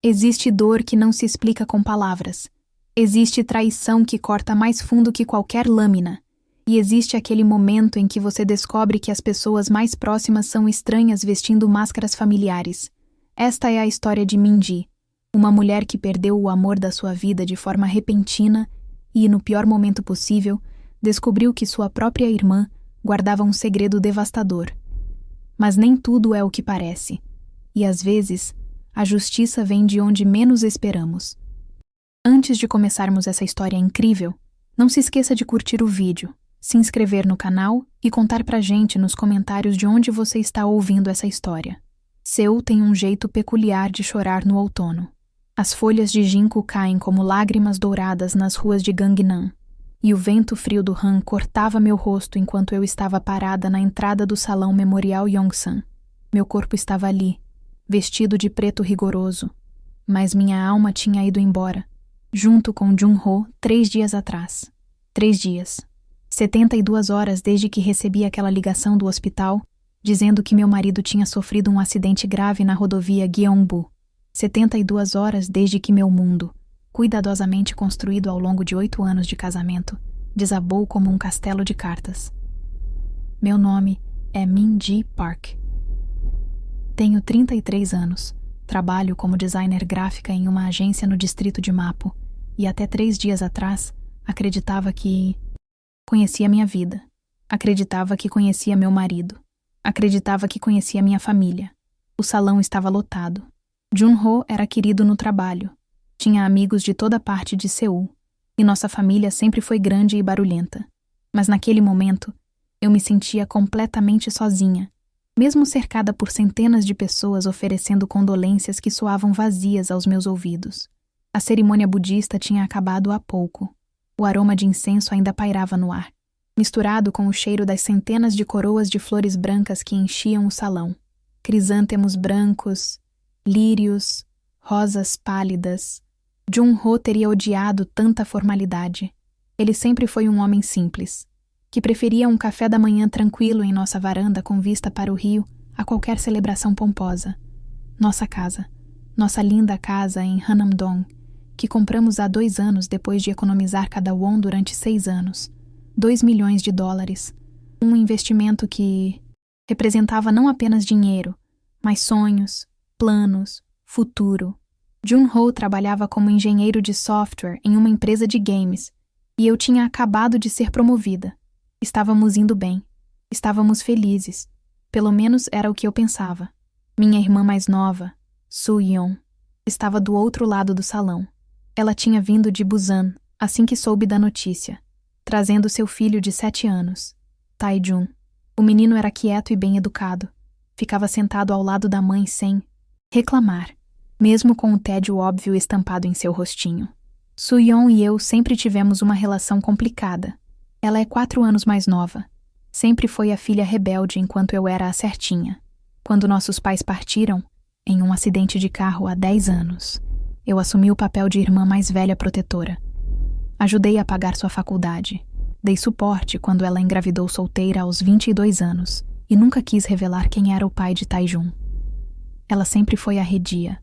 Existe dor que não se explica com palavras. Existe traição que corta mais fundo que qualquer lâmina. E existe aquele momento em que você descobre que as pessoas mais próximas são estranhas vestindo máscaras familiares. Esta é a história de Mindy, uma mulher que perdeu o amor da sua vida de forma repentina e, no pior momento possível, descobriu que sua própria irmã guardava um segredo devastador. Mas nem tudo é o que parece. E às vezes, a justiça vem de onde menos esperamos. Antes de começarmos essa história incrível, não se esqueça de curtir o vídeo, se inscrever no canal e contar pra gente nos comentários de onde você está ouvindo essa história. Seul tem um jeito peculiar de chorar no outono. As folhas de ginkgo caem como lágrimas douradas nas ruas de Gangnam, e o vento frio do Han cortava meu rosto enquanto eu estava parada na entrada do salão memorial Yongsan. Meu corpo estava ali, vestido de preto rigoroso, mas minha alma tinha ido embora, junto com Jun-ho 3 dias atrás. 3 dias. 72 horas desde que recebi aquela ligação do hospital, dizendo que meu marido tinha sofrido um acidente grave na rodovia Gyeongbu. 72 horas desde que meu mundo, cuidadosamente construído ao longo de 8 anos de casamento, desabou como um castelo de cartas. Meu nome é Mindy Park. Tenho 33 anos, trabalho como designer gráfica em uma agência no distrito de Mapo, e até 3 dias atrás, acreditava que conhecia minha vida, acreditava que conhecia meu marido, acreditava que conhecia minha família. O salão estava lotado. Jun-ho era querido no trabalho, tinha amigos de toda parte de Seul, e nossa família sempre foi grande e barulhenta. Mas naquele momento, eu me sentia completamente sozinha, mesmo cercada por centenas de pessoas oferecendo condolências que soavam vazias aos meus ouvidos. A cerimônia budista tinha acabado há pouco. O aroma de incenso ainda pairava no ar, misturado com o cheiro das centenas de coroas de flores brancas que enchiam o salão. Crisântemos brancos, lírios, rosas pálidas. Jun-ho teria odiado tanta formalidade. Ele sempre foi um homem simples, que preferia um café da manhã tranquilo em nossa varanda com vista para o rio a qualquer celebração pomposa. Nossa casa, nossa linda casa em Hanam-dong, que compramos há 2 anos depois de economizar cada won durante 6 anos. 2 milhões de dólares. Um investimento que representava não apenas dinheiro, mas sonhos, planos, futuro. Jun-ho trabalhava como engenheiro de software em uma empresa de games, e eu tinha acabado de ser promovida. Estávamos indo bem. Estávamos felizes. Pelo menos era o que eu pensava. Minha irmã mais nova, Soo-yeon, estava do outro lado do salão. Ela tinha vindo de Busan assim que soube da notícia, trazendo seu filho de 7 anos, Tae-jun. O menino era quieto e bem educado. Ficava sentado ao lado da mãe sem reclamar, mesmo com o tédio óbvio estampado em seu rostinho. Soo-yeon e eu sempre tivemos uma relação complicada. Ela é 4 anos mais nova. Sempre foi a filha rebelde enquanto eu era a certinha. Quando nossos pais partiram, em um acidente de carro há 10 anos, eu assumi o papel de irmã mais velha protetora. Ajudei a pagar sua faculdade. Dei suporte quando ela engravidou solteira aos 22 anos e nunca quis revelar quem era o pai de Tae-jun. Ela sempre foi arredia.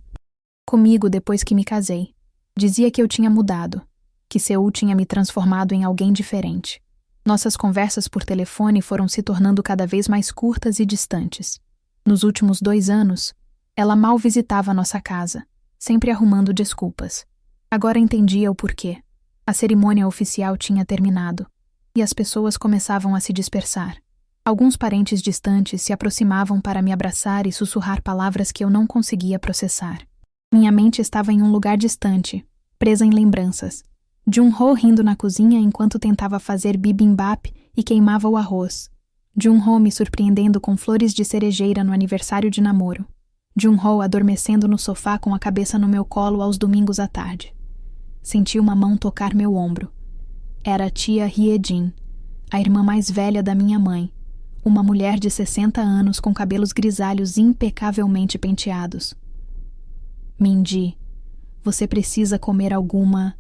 Comigo depois que me casei. Dizia que eu tinha mudado, que Seul tinha me transformado em alguém diferente. Nossas conversas por telefone foram se tornando cada vez mais curtas e distantes. Nos últimos 2 anos, ela mal visitava nossa casa, sempre arrumando desculpas. Agora entendia o porquê. A cerimônia oficial tinha terminado, e as pessoas começavam a se dispersar. Alguns parentes distantes se aproximavam para me abraçar e sussurrar palavras que eu não conseguia processar. Minha mente estava em um lugar distante, presa em lembranças. Jun-ho rindo na cozinha enquanto tentava fazer bibimbap e queimava o arroz. Jun-ho me surpreendendo com flores de cerejeira no aniversário de namoro. Jun-ho adormecendo no sofá com a cabeça no meu colo aos domingos à tarde. Senti uma mão tocar meu ombro. Era a tia Hye-jin, a irmã mais velha da minha mãe, uma mulher de 60 anos com cabelos grisalhos impecavelmente penteados. Mindy, você precisa comer alguma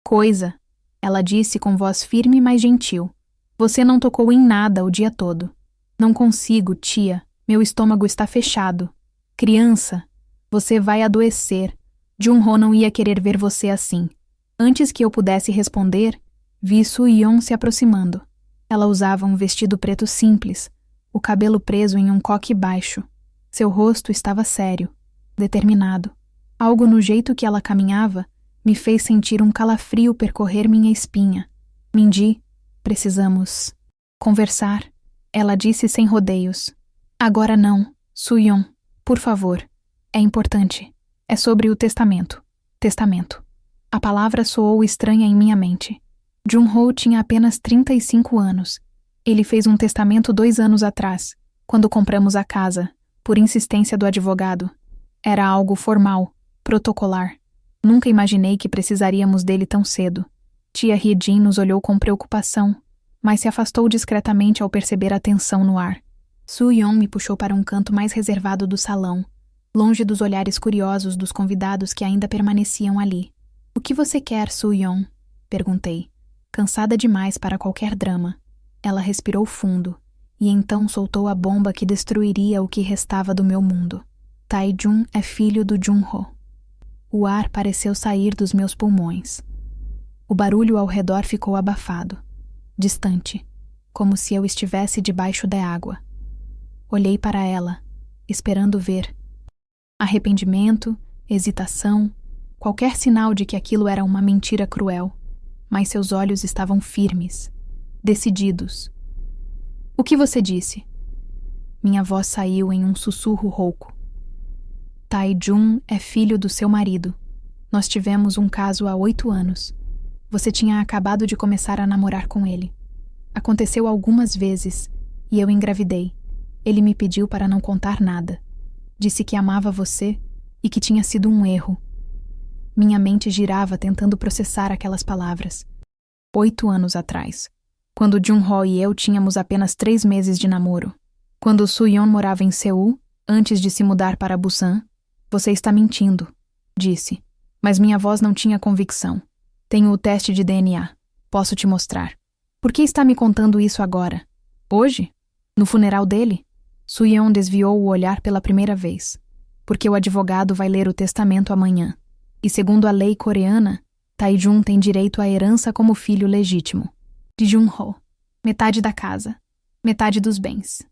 coisa, ela disse com voz firme mas gentil. Você não tocou em nada o dia todo. Não consigo, tia. Meu estômago está fechado. Criança, você vai adoecer. Jun-ho não ia querer ver você assim. Antes que eu pudesse responder, vi Soo-yeon se aproximando. Ela usava um vestido preto simples, o cabelo preso em um coque baixo. Seu rosto estava sério, determinado. Algo no jeito que ela caminhava me fez sentir um calafrio percorrer minha espinha. Min-ji, precisamos conversar, ela disse sem rodeios. Agora não, Soo-yeon, por favor. É importante. É sobre o testamento. Testamento. A palavra soou estranha em minha mente. Jun-ho tinha apenas 35 anos. Ele fez um testamento 2 anos atrás, quando compramos a casa, por insistência do advogado. Era algo formal, protocolar. Nunca imaginei que precisaríamos dele tão cedo. Tia Hye-jin nos olhou com preocupação, mas se afastou discretamente ao perceber a tensão no ar. Soo-yeon me puxou para um canto mais reservado do salão, longe dos olhares curiosos dos convidados que ainda permaneciam ali. "O que você quer, Soo-yeon?" perguntei, cansada demais para qualquer drama. Ela respirou fundo, e então soltou a bomba que destruiria o que restava do meu mundo. Tae-jun é filho do Jun-ho. O ar pareceu sair dos meus pulmões. O barulho ao redor ficou abafado, distante, como se eu estivesse debaixo da água. Olhei para ela, esperando ver arrependimento, hesitação, qualquer sinal de que aquilo era uma mentira cruel, mas seus olhos estavam firmes, decididos. "O que você disse?" Minha voz saiu em um sussurro rouco. "Tae-jun é filho do seu marido. Nós tivemos um caso há 8 anos. Você tinha acabado de começar a namorar com ele. Aconteceu algumas vezes, e eu engravidei. Ele me pediu para não contar nada. Disse que amava você e que tinha sido um erro." Minha mente girava tentando processar aquelas palavras. 8 anos atrás, quando Jun-ho e eu tínhamos apenas 3 meses de namoro. Quando Soo-yeon morava em Seul, antes de se mudar para Busan. "Você está mentindo", disse, mas minha voz não tinha convicção. "Tenho o teste de DNA. Posso te mostrar." "Por que está me contando isso agora? Hoje? No funeral dele?" Soo-yeon desviou o olhar pela primeira vez. "Porque o advogado vai ler o testamento amanhã. E segundo a lei coreana, Tae-jun tem direito à herança como filho legítimo. De Jun-ho. Metade da casa. Metade dos bens.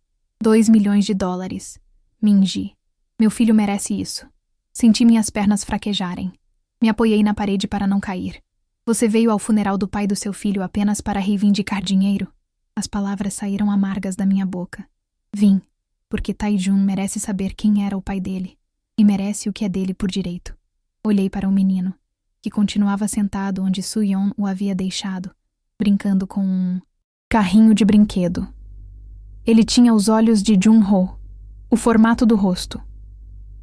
2 milhões de dólares. Min-ji. Meu filho merece isso." Senti minhas pernas fraquejarem. Me apoiei na parede para não cair. "Você veio ao funeral do pai do seu filho apenas para reivindicar dinheiro?" As palavras saíram amargas da minha boca. "Vim, porque Tae-jun merece saber quem era o pai dele, e merece o que é dele por direito." Olhei para o menino, que continuava sentado onde Soo-yeon o havia deixado, brincando com um carrinho de brinquedo. Ele tinha os olhos de Jun-ho, o formato do rosto.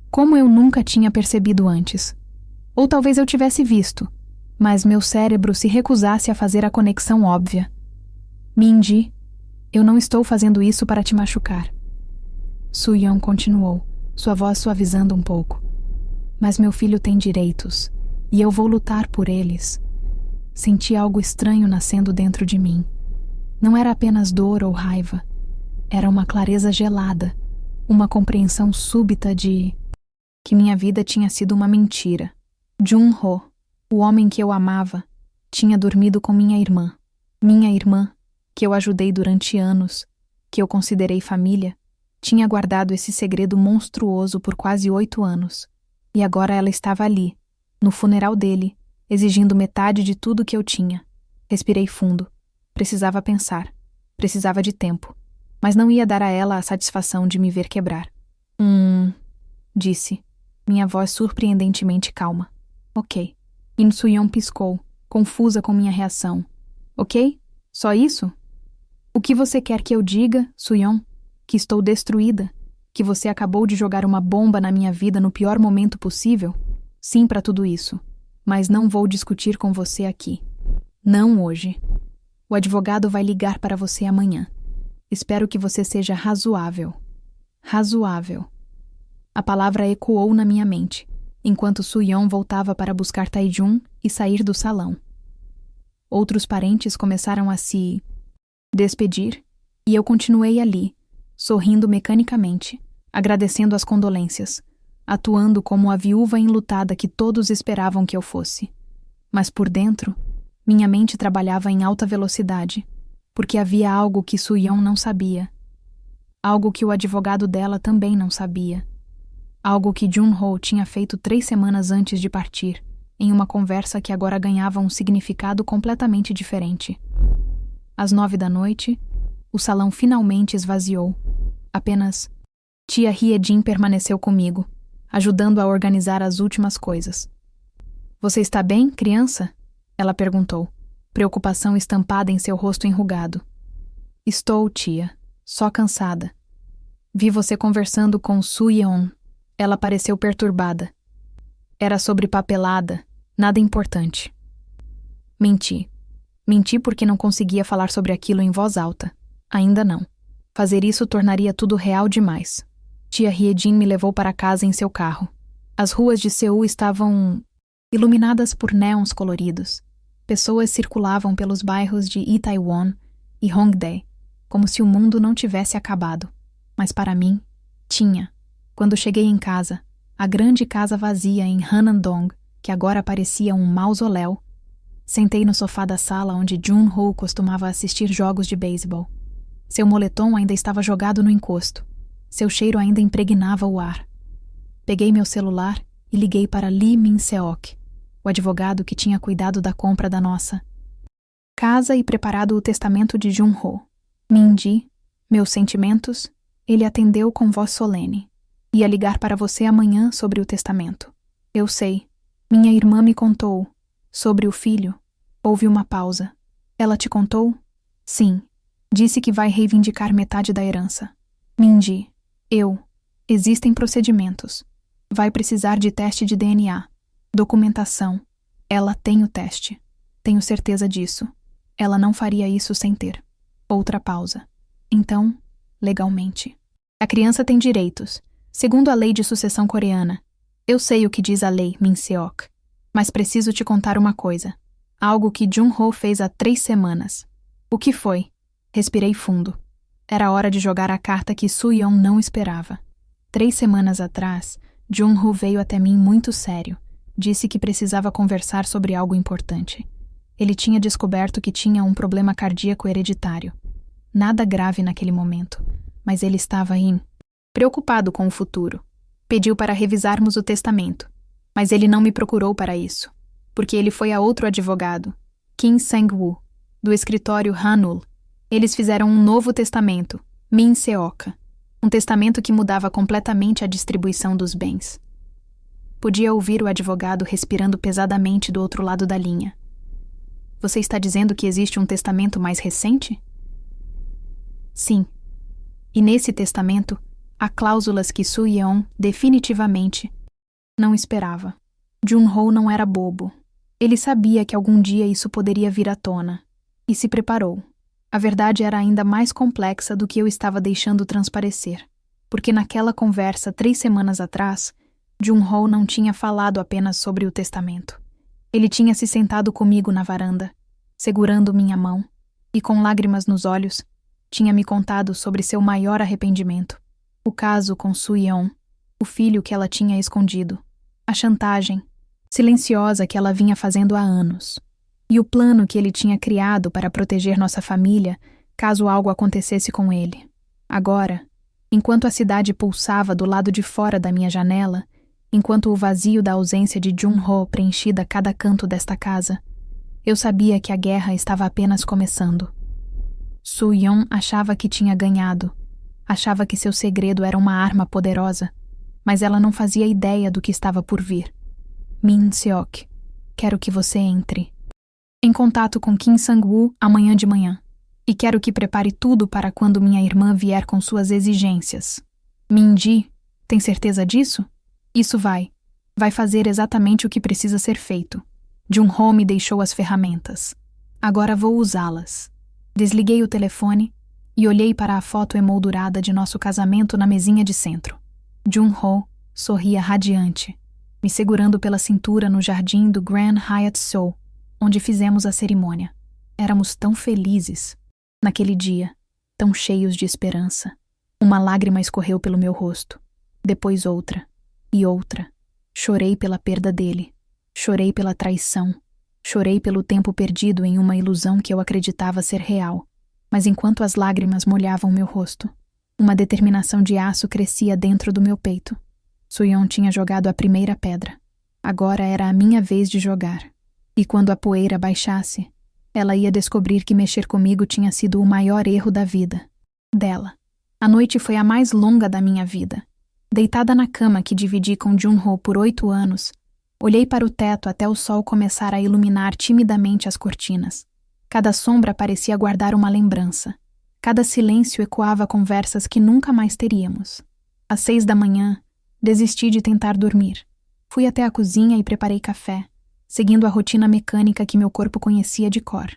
Como eu nunca tinha percebido antes. Ou talvez eu tivesse visto, mas meu cérebro se recusasse a fazer a conexão óbvia. "Min-ji, eu não estou fazendo isso para te machucar." Soo-yeon continuou, sua voz suavizando um pouco. "Mas meu filho tem direitos, e eu vou lutar por eles." Senti algo estranho nascendo dentro de mim. Não era apenas dor ou raiva. Era uma clareza gelada, uma compreensão súbita de que minha vida tinha sido uma mentira. Jun-ho, o homem que eu amava, tinha dormido com minha irmã. Minha irmã, que eu ajudei durante anos, que eu considerei família, tinha guardado esse segredo monstruoso por quase 8 anos. E agora ela estava ali, no funeral dele, exigindo metade de tudo que eu tinha. Respirei fundo. Precisava pensar. Precisava de tempo. Mas não ia dar a ela a satisfação de me ver quebrar. Disse, minha voz surpreendentemente calma. Ok. In Soo-yeon piscou, confusa com minha reação. Ok? Só isso? O que você quer que eu diga, Soo-yeon? Que estou destruída? Que você acabou de jogar uma bomba na minha vida no pior momento possível? Sim para tudo isso. Mas não vou discutir com você aqui. Não hoje. O advogado vai ligar para você amanhã. Espero que você seja razoável. Razoável. A palavra ecoou na minha mente, enquanto Soo-yeon voltava para buscar Tae-jun e sair do salão. Outros parentes começaram a se despedir, e eu continuei ali, sorrindo mecanicamente, agradecendo as condolências, atuando como a viúva enlutada que todos esperavam que eu fosse. Mas por dentro, minha mente trabalhava em alta velocidade, porque havia algo que Soo-yeon não sabia. Algo que o advogado dela também não sabia. Algo que Jun-ho tinha feito 3 semanas antes de partir, em uma conversa que agora ganhava um significado completamente diferente. Às 9 da noite, o salão finalmente esvaziou. Apenas tia Hye-jin permaneceu comigo, ajudando a organizar as últimas coisas. "Você está bem, criança?" ela perguntou, preocupação estampada em seu rosto enrugado. "Estou, tia. Só cansada. Vi você conversando com Soo-yeon." Ela pareceu perturbada. "Era sobre papelada, nada importante." Menti. Menti porque não conseguia falar sobre aquilo em voz alta. Ainda não. Fazer isso tornaria tudo real demais. Tia Hye-jin me levou para casa em seu carro. As ruas de Seul estavam iluminadas por neons coloridos. Pessoas circulavam pelos bairros de Itaewon e Hongdae, como se o mundo não tivesse acabado. Mas para mim, tinha. Quando cheguei em casa, a grande casa vazia em Hanam-dong, que agora parecia um mausoléu, sentei no sofá da sala onde Jun-ho costumava assistir jogos de beisebol. Seu moletom ainda estava jogado no encosto. Seu cheiro ainda impregnava o ar. Peguei meu celular e liguei para Lee Min-seok, o advogado que tinha cuidado da compra da nossa casa e preparado o testamento de Jun-ho. "Min-ji, meus sentimentos." Ele atendeu com voz solene. "Ia ligar para você amanhã sobre o testamento." "Eu sei. Minha irmã me contou." "Sobre o filho?" Houve uma pausa. "Ela te contou?" "Sim. Disse que vai reivindicar metade da herança." "Min-ji, existem procedimentos. Vai precisar de teste de DNA. Documentação. Ela tem o teste. Tenho certeza disso. Ela não faria isso sem ter." Outra pausa. "Então, legalmente. A criança tem direitos, segundo a lei de sucessão coreana." "Eu sei o que diz a lei, Min-seok. Mas preciso te contar uma coisa. Algo que Jun-ho fez há 3 semanas." "O que foi?" Respirei fundo. Era hora de jogar a carta que Soo-yeon não esperava. 3 semanas atrás, Jun-ho veio até mim muito sério. Disse que precisava conversar sobre algo importante. Ele tinha descoberto que tinha um problema cardíaco hereditário. Nada grave naquele momento, mas ele estava preocupado com o futuro. Pediu para revisarmos o testamento, mas ele não me procurou para isso, porque ele foi a outro advogado, Kim Sang-woo, do escritório Hanul. Eles fizeram um novo testamento, Min-seok, um testamento que mudava completamente a distribuição dos bens. Podia ouvir o advogado respirando pesadamente do outro lado da linha. "Você está dizendo que existe um testamento mais recente?" "Sim. E nesse testamento, há cláusulas que Soo-yeon definitivamente não esperava." Jun-ho não era bobo. Ele sabia que algum dia isso poderia vir à tona, e se preparou. A verdade era ainda mais complexa do que eu estava deixando transparecer, porque naquela conversa 3 semanas atrás, Jun-ho não tinha falado apenas sobre o testamento. Ele tinha se sentado comigo na varanda, segurando minha mão, e com lágrimas nos olhos, tinha me contado sobre seu maior arrependimento, o caso com Soo-yeon, o filho que ela tinha escondido, a chantagem silenciosa que ela vinha fazendo há anos, e o plano que ele tinha criado para proteger nossa família caso algo acontecesse com ele. Agora, enquanto a cidade pulsava do lado de fora da minha janela, enquanto o vazio da ausência de Jun-ho preenchia cada canto desta casa, eu sabia que a guerra estava apenas começando. Soo-yeon achava que tinha ganhado, achava que seu segredo era uma arma poderosa, mas ela não fazia ideia do que estava por vir. Min-seok, quero que você entre em contato com Kim Sang-woo amanhã de manhã, e quero que prepare tudo para quando minha irmã vier com suas exigências. Min-ji, tem certeza disso? Isso vai fazer exatamente o que precisa ser feito. Jun-ho me deixou as ferramentas. Agora vou usá-las. Desliguei o telefone e olhei para a foto emoldurada de nosso casamento na mesinha de centro. Jun-ho sorria radiante, me segurando pela cintura no jardim do Grand Hyatt Seoul, onde fizemos a cerimônia. Éramos tão felizes. Naquele dia, tão cheios de esperança. Uma lágrima escorreu pelo meu rosto, depois outra. E outra. Chorei pela perda dele. Chorei pela traição. Chorei pelo tempo perdido em uma ilusão que eu acreditava ser real. Mas enquanto as lágrimas molhavam meu rosto, uma determinação de aço crescia dentro do meu peito. Soo-yeon tinha jogado a primeira pedra. Agora era a minha vez de jogar. E quando a poeira baixasse, ela ia descobrir que mexer comigo tinha sido o maior erro da vida. Dela. A noite foi a mais longa da minha vida. Deitada na cama que dividi com Jun-ho por 8 anos, olhei para o teto até o sol começar a iluminar timidamente as cortinas. Cada sombra parecia guardar uma lembrança. Cada silêncio ecoava conversas que nunca mais teríamos. Às 6 da manhã, desisti de tentar dormir. Fui até a cozinha e preparei café, seguindo a rotina mecânica que meu corpo conhecia de cor.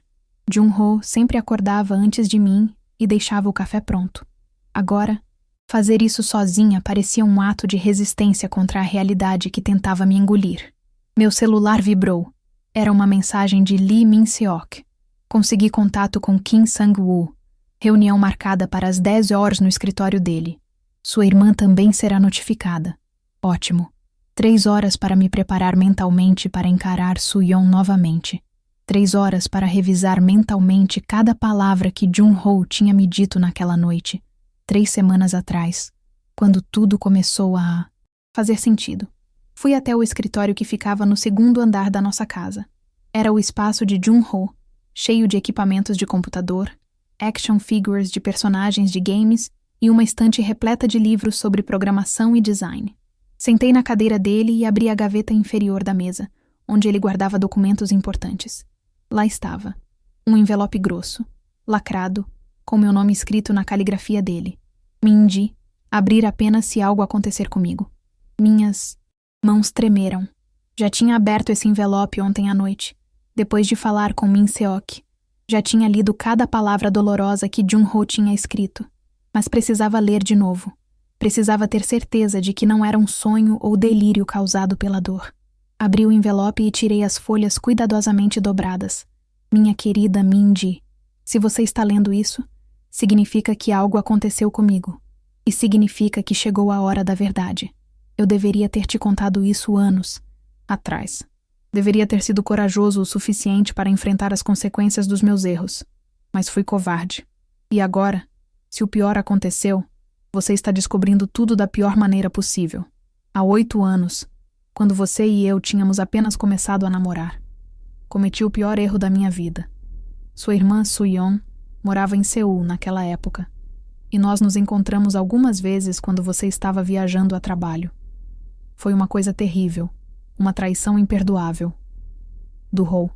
Jun-ho sempre acordava antes de mim e deixava o café pronto. Agora, fazer isso sozinha parecia um ato de resistência contra a realidade que tentava me engolir. Meu celular vibrou. Era uma mensagem de Lee Min-seok. Consegui contato com Kim Sang-woo. Reunião marcada para as 10 horas no escritório dele. Sua irmã também será notificada. Ótimo. 3 horas para me preparar mentalmente para encarar Soo-yeon novamente. 3 horas para revisar mentalmente cada palavra que Jun-ho tinha me dito naquela noite, 3 semanas atrás, quando tudo começou a fazer sentido. Fui até o escritório que ficava no 2º andar da nossa casa. Era o espaço de Jun-ho, cheio de equipamentos de computador, action figures de personagens de games e uma estante repleta de livros sobre programação e design. Sentei na cadeira dele e abri a gaveta inferior da mesa, onde ele guardava documentos importantes. Lá estava, um envelope grosso, lacrado, com meu nome escrito na caligrafia dele. Min-ji, abrir apenas se algo acontecer comigo. Minhas mãos tremeram. Já tinha aberto esse envelope ontem à noite, depois de falar com Min-seok. Já tinha lido cada palavra dolorosa que Jun-ho tinha escrito, mas precisava ler de novo. Precisava ter certeza de que não era um sonho ou delírio causado pela dor. Abri o envelope e tirei as folhas cuidadosamente dobradas. Minha querida Min-ji, se você está lendo isso, significa que algo aconteceu comigo. E significa que chegou a hora da verdade. Eu deveria ter te contado isso anos atrás. Deveria ter sido corajoso o suficiente para enfrentar as consequências dos meus erros. Mas fui covarde. E agora, se o pior aconteceu, você está descobrindo tudo da pior maneira possível. Há 8 anos, quando você e eu tínhamos apenas começado a namorar. Cometi o pior erro da minha vida. Sua irmã Soo-yeon morava em Seul naquela época, e nós nos encontramos algumas vezes quando você estava viajando a trabalho. Foi uma coisa terrível, uma traição imperdoável. Do-ho.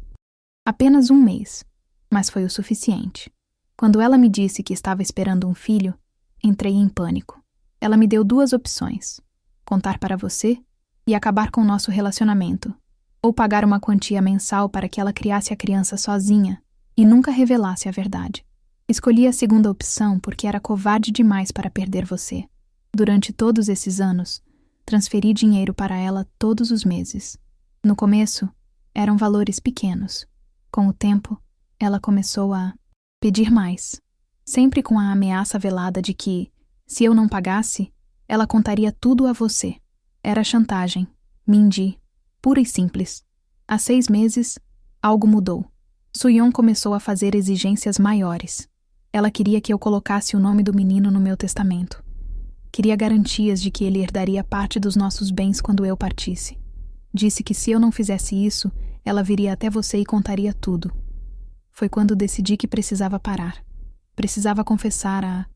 Apenas 1 mês, mas foi o suficiente. Quando ela me disse que estava esperando um filho, entrei em pânico. Ela me deu 2 opções: contar para você e acabar com o nosso relacionamento, ou pagar uma quantia mensal para que ela criasse a criança sozinha e nunca revelasse a verdade. Escolhi a segunda opção porque era covarde demais para perder você. Durante todos esses anos, transferi dinheiro para ela todos os meses. No começo, eram valores pequenos. Com o tempo, ela começou a pedir mais, sempre com a ameaça velada de que, se eu não pagasse, ela contaria tudo a você. Era chantagem, Min-ji, pura e simples. Há 6 meses, algo mudou. Soo-yeon começou a fazer exigências maiores. Ela queria que eu colocasse o nome do menino no meu testamento. Queria garantias de que ele herdaria parte dos nossos bens quando eu partisse. Disse que se eu não fizesse isso, ela viria até você e contaria tudo. Foi quando decidi que precisava parar. Precisava confessar a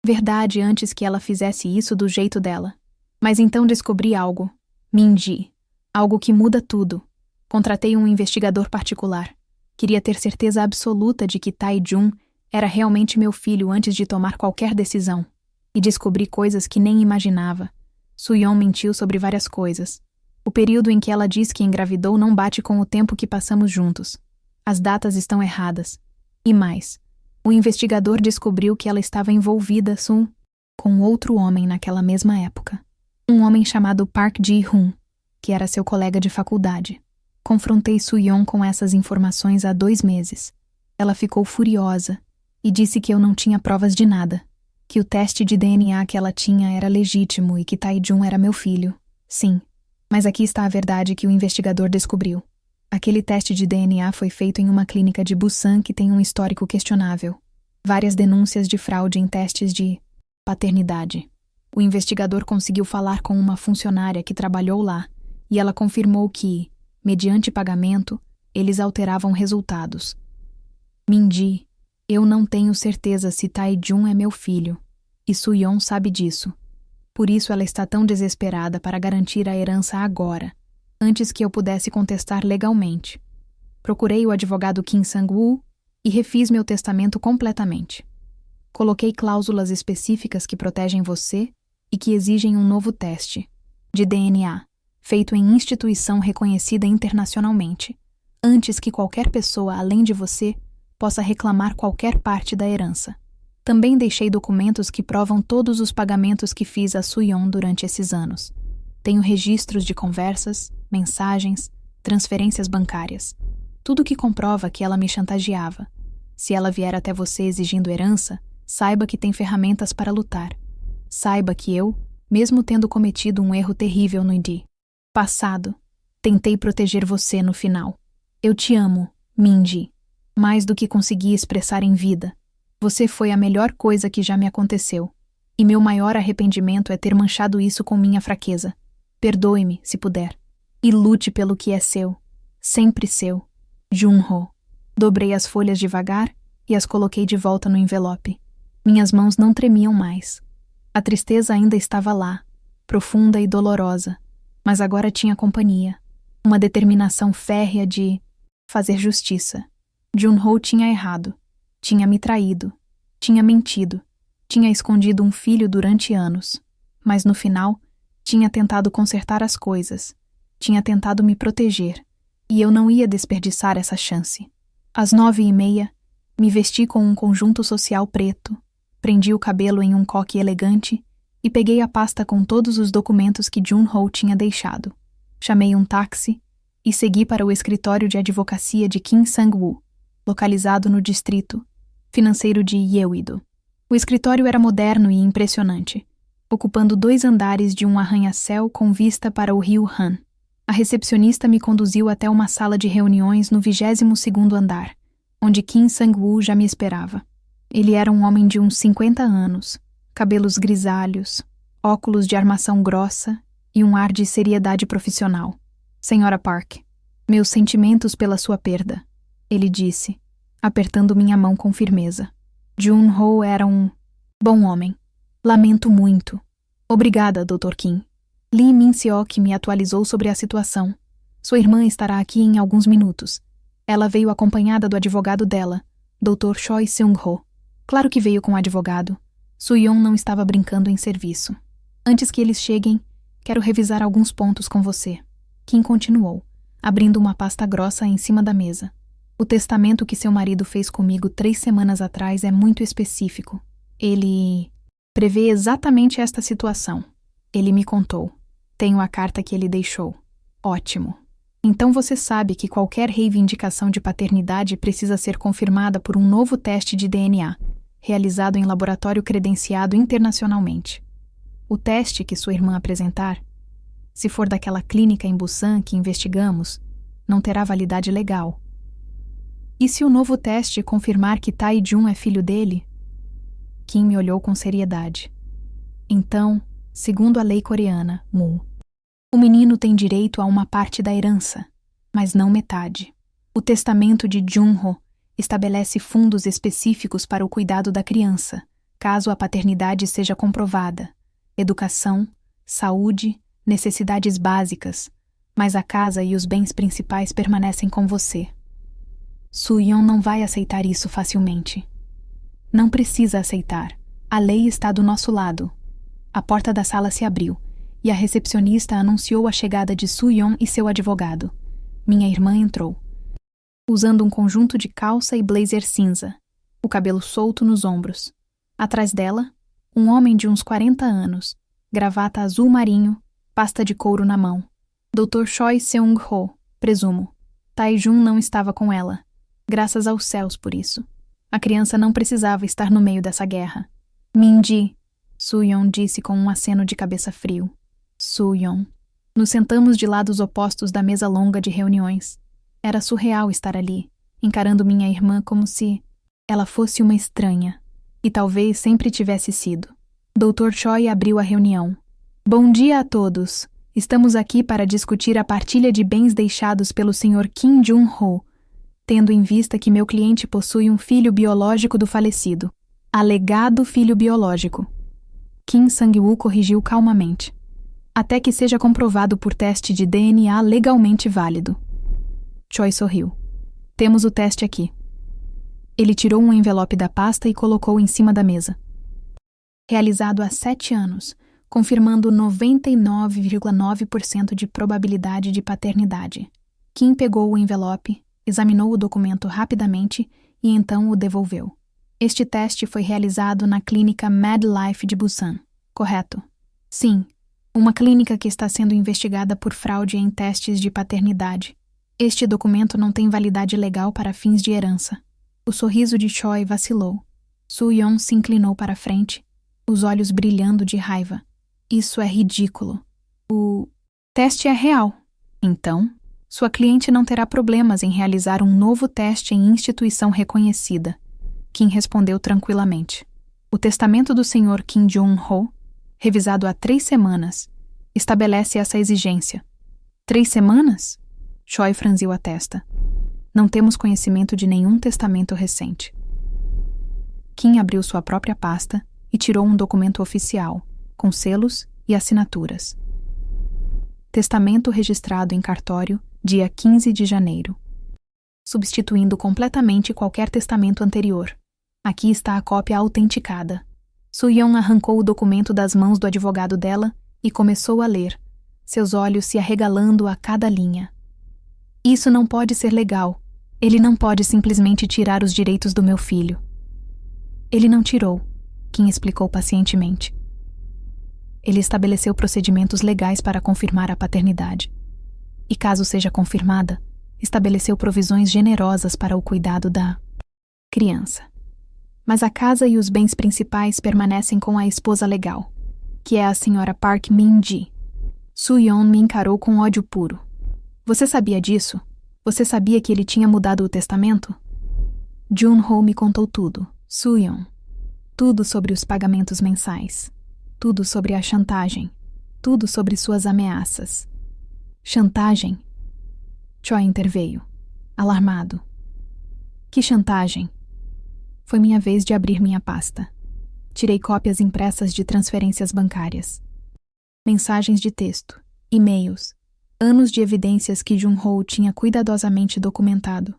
verdade antes que ela fizesse isso do jeito dela. Mas então descobri algo. Min-ji. Algo que muda tudo. Contratei um investigador particular. Queria ter certeza absoluta de que Tae-jun era realmente meu filho antes de tomar qualquer decisão. E descobri coisas que nem imaginava. Soo-yeon mentiu sobre várias coisas. O período em que ela diz que engravidou não bate com o tempo que passamos juntos. As datas estão erradas. E mais, o investigador descobriu que ela estava envolvida com outro homem naquela mesma época. Um homem chamado Park Ji-hoon, que era seu colega de faculdade. Confrontei Soo-yeon com essas informações há 2 meses. Ela ficou furiosa e disse que eu não tinha provas de nada, que o teste de DNA que ela tinha era legítimo e que Tae-jun era meu filho. Sim, mas aqui está a verdade que o investigador descobriu. Aquele teste de DNA foi feito em uma clínica de Busan que tem um histórico questionável. Várias denúncias de fraude em testes de paternidade. O investigador conseguiu falar com uma funcionária que trabalhou lá e ela confirmou que, mediante pagamento, eles alteravam resultados. Minji, eu não tenho certeza se Tae-jun é meu filho, e Soo-yeon sabe disso. Por isso ela está tão desesperada para garantir a herança agora, antes que eu pudesse contestar legalmente. Procurei o advogado Kim Sang-woo e refiz meu testamento completamente. Coloquei cláusulas específicas que protegem você e que exigem um novo teste de DNA, feito em instituição reconhecida internacionalmente, antes que qualquer pessoa além de você possa reclamar qualquer parte da herança. Também deixei documentos que provam todos os pagamentos que fiz a Soo-yeon durante esses anos. Tenho registros de conversas, mensagens, transferências bancárias. Tudo que comprova que ela me chantageava. Se ela vier até você exigindo herança, saiba que tem ferramentas para lutar. Saiba que eu, mesmo tendo cometido um erro terrível no passado, tentei proteger você no final. Eu te amo, Minji, mais do que consegui expressar em vida. Você foi a melhor coisa que já me aconteceu. E meu maior arrependimento é ter manchado isso com minha fraqueza. Perdoe-me, se puder. E lute pelo que é seu. Sempre seu. Jun-ho. Dobrei as folhas devagar e as coloquei de volta no envelope. Minhas mãos não tremiam mais. A tristeza ainda estava lá, profunda e dolorosa, mas agora tinha companhia. Uma determinação férrea de fazer justiça. Jun-ho tinha errado. Tinha me traído. Tinha mentido. Tinha escondido um filho durante anos. Mas no final, tinha tentado consertar as coisas. Tinha tentado me proteger. E eu não ia desperdiçar essa chance. Às 9h30, me vesti com um conjunto social preto, prendi o cabelo em um coque elegante e peguei a pasta com todos os documentos que Jun-ho tinha deixado. Chamei um táxi e segui para o escritório de advocacia de Kim Sang-woo, localizado no distrito financeiro de Yeouido. O escritório era moderno e impressionante, ocupando 2 andares de um arranha-céu com vista para o rio Han. A recepcionista me conduziu até uma sala de reuniões no 22º andar, onde Kim Sang-woo já me esperava. Ele era um homem de uns 50 anos, cabelos grisalhos, óculos de armação grossa e um ar de seriedade profissional. Senhora Park, meus sentimentos pela sua perda, ele disse, apertando minha mão com firmeza. Jun-ho era um bom homem. Lamento muito. Obrigada, Dr. Kim. Lee Min-seok me atualizou sobre a situação. Sua irmã estará aqui em alguns minutos. Ela veio acompanhada do advogado dela, Dr. Choi Seung-ho. Claro que veio com o advogado. Soo-yeon não estava brincando em serviço. Antes que eles cheguem, quero revisar alguns pontos com você. Kim continuou, abrindo uma pasta grossa em cima da mesa. O testamento que seu marido fez comigo 3 semanas atrás é muito específico. Ele prevê exatamente esta situação. Ele me contou. Tenho a carta que ele deixou. Ótimo. Então você sabe que qualquer reivindicação de paternidade precisa ser confirmada por um novo teste de DNA, realizado em laboratório credenciado internacionalmente. O teste que sua irmã apresentar, se for daquela clínica em Busan que investigamos, não terá validade legal. E se o novo teste confirmar que Tae-jun é filho dele? Kim me olhou com seriedade. Então, segundo a lei coreana, o menino tem direito a uma parte da herança, mas não metade. O testamento de Jun-ho estabelece fundos específicos para o cuidado da criança, caso a paternidade seja comprovada, educação, saúde, necessidades básicas, mas a casa e os bens principais permanecem com você. Soo-yeon não vai aceitar isso facilmente. Não precisa aceitar. A lei está do nosso lado. A porta da sala se abriu e a recepcionista anunciou a chegada de Soo-yeon e seu advogado. Minha irmã entrou, usando um conjunto de calça e blazer cinza, o cabelo solto nos ombros. Atrás dela, um homem de uns 40 anos, gravata azul marinho, pasta de couro na mão. Dr. Choi Seung-ho, presumo. Tae-jun não estava com ela. Graças aos céus por isso. A criança não precisava estar no meio dessa guerra. Minji, Soo-yeon disse com um aceno de cabeça frio. Soo-yeon. Nos sentamos de lados opostos da mesa longa de reuniões. Era surreal estar ali, encarando minha irmã como se ela fosse uma estranha, e talvez sempre tivesse sido. Dr. Choi abriu a reunião. Bom dia a todos. Estamos aqui para discutir a partilha de bens deixados pelo Sr. Kim Jun-ho, tendo em vista que meu cliente possui um filho biológico do falecido. Alegado filho biológico. Kim Sang-woo corrigiu calmamente. Até que seja comprovado por teste de DNA legalmente válido. Choi sorriu. Temos o teste aqui. Ele tirou um envelope da pasta e colocou em cima da mesa. Realizado há 7 anos, confirmando 99,9% de probabilidade de paternidade. Kim pegou o envelope, examinou o documento rapidamente e então o devolveu. Este teste foi realizado na clínica MedLife de Busan, correto? Sim, uma clínica que está sendo investigada por fraude em testes de paternidade. Este documento não tem validade legal para fins de herança. O sorriso de Choi vacilou. Soo-yeon se inclinou para a frente, os olhos brilhando de raiva. Isso é ridículo. O teste é real. Então, sua cliente não terá problemas em realizar um novo teste em instituição reconhecida. Kim respondeu tranquilamente. O testamento do Sr. Kim Jun-ho, revisado há 3 semanas, estabelece essa exigência. 3 semanas? Choi franziu a testa. Não temos conhecimento de nenhum testamento recente. Kim abriu sua própria pasta e tirou um documento oficial, com selos e assinaturas. Testamento registrado em cartório, dia 15 de janeiro. Substituindo completamente qualquer testamento anterior. Aqui está a cópia autenticada. Soo-yeon arrancou o documento das mãos do advogado dela e começou a ler, seus olhos se arregalando a cada linha. Isso não pode ser legal. Ele não pode simplesmente tirar os direitos do meu filho. Ele não tirou, Kim explicou pacientemente. Ele estabeleceu procedimentos legais para confirmar a paternidade. E caso seja confirmada, estabeleceu provisões generosas para o cuidado da criança. Mas a casa e os bens principais permanecem com a esposa legal, que é a senhora Park Min-ji. Soo-yeon me encarou com ódio puro. Você sabia disso? Você sabia que ele tinha mudado o testamento? Jun-ho me contou tudo, Soo-yeon. Tudo sobre os pagamentos mensais. Tudo sobre a chantagem. Tudo sobre suas ameaças. Chantagem? Choi interveio, alarmado. Que chantagem? Foi minha vez de abrir minha pasta. Tirei cópias impressas de transferências bancárias. Mensagens de texto, e-mails, anos de evidências que Jun-ho tinha cuidadosamente documentado.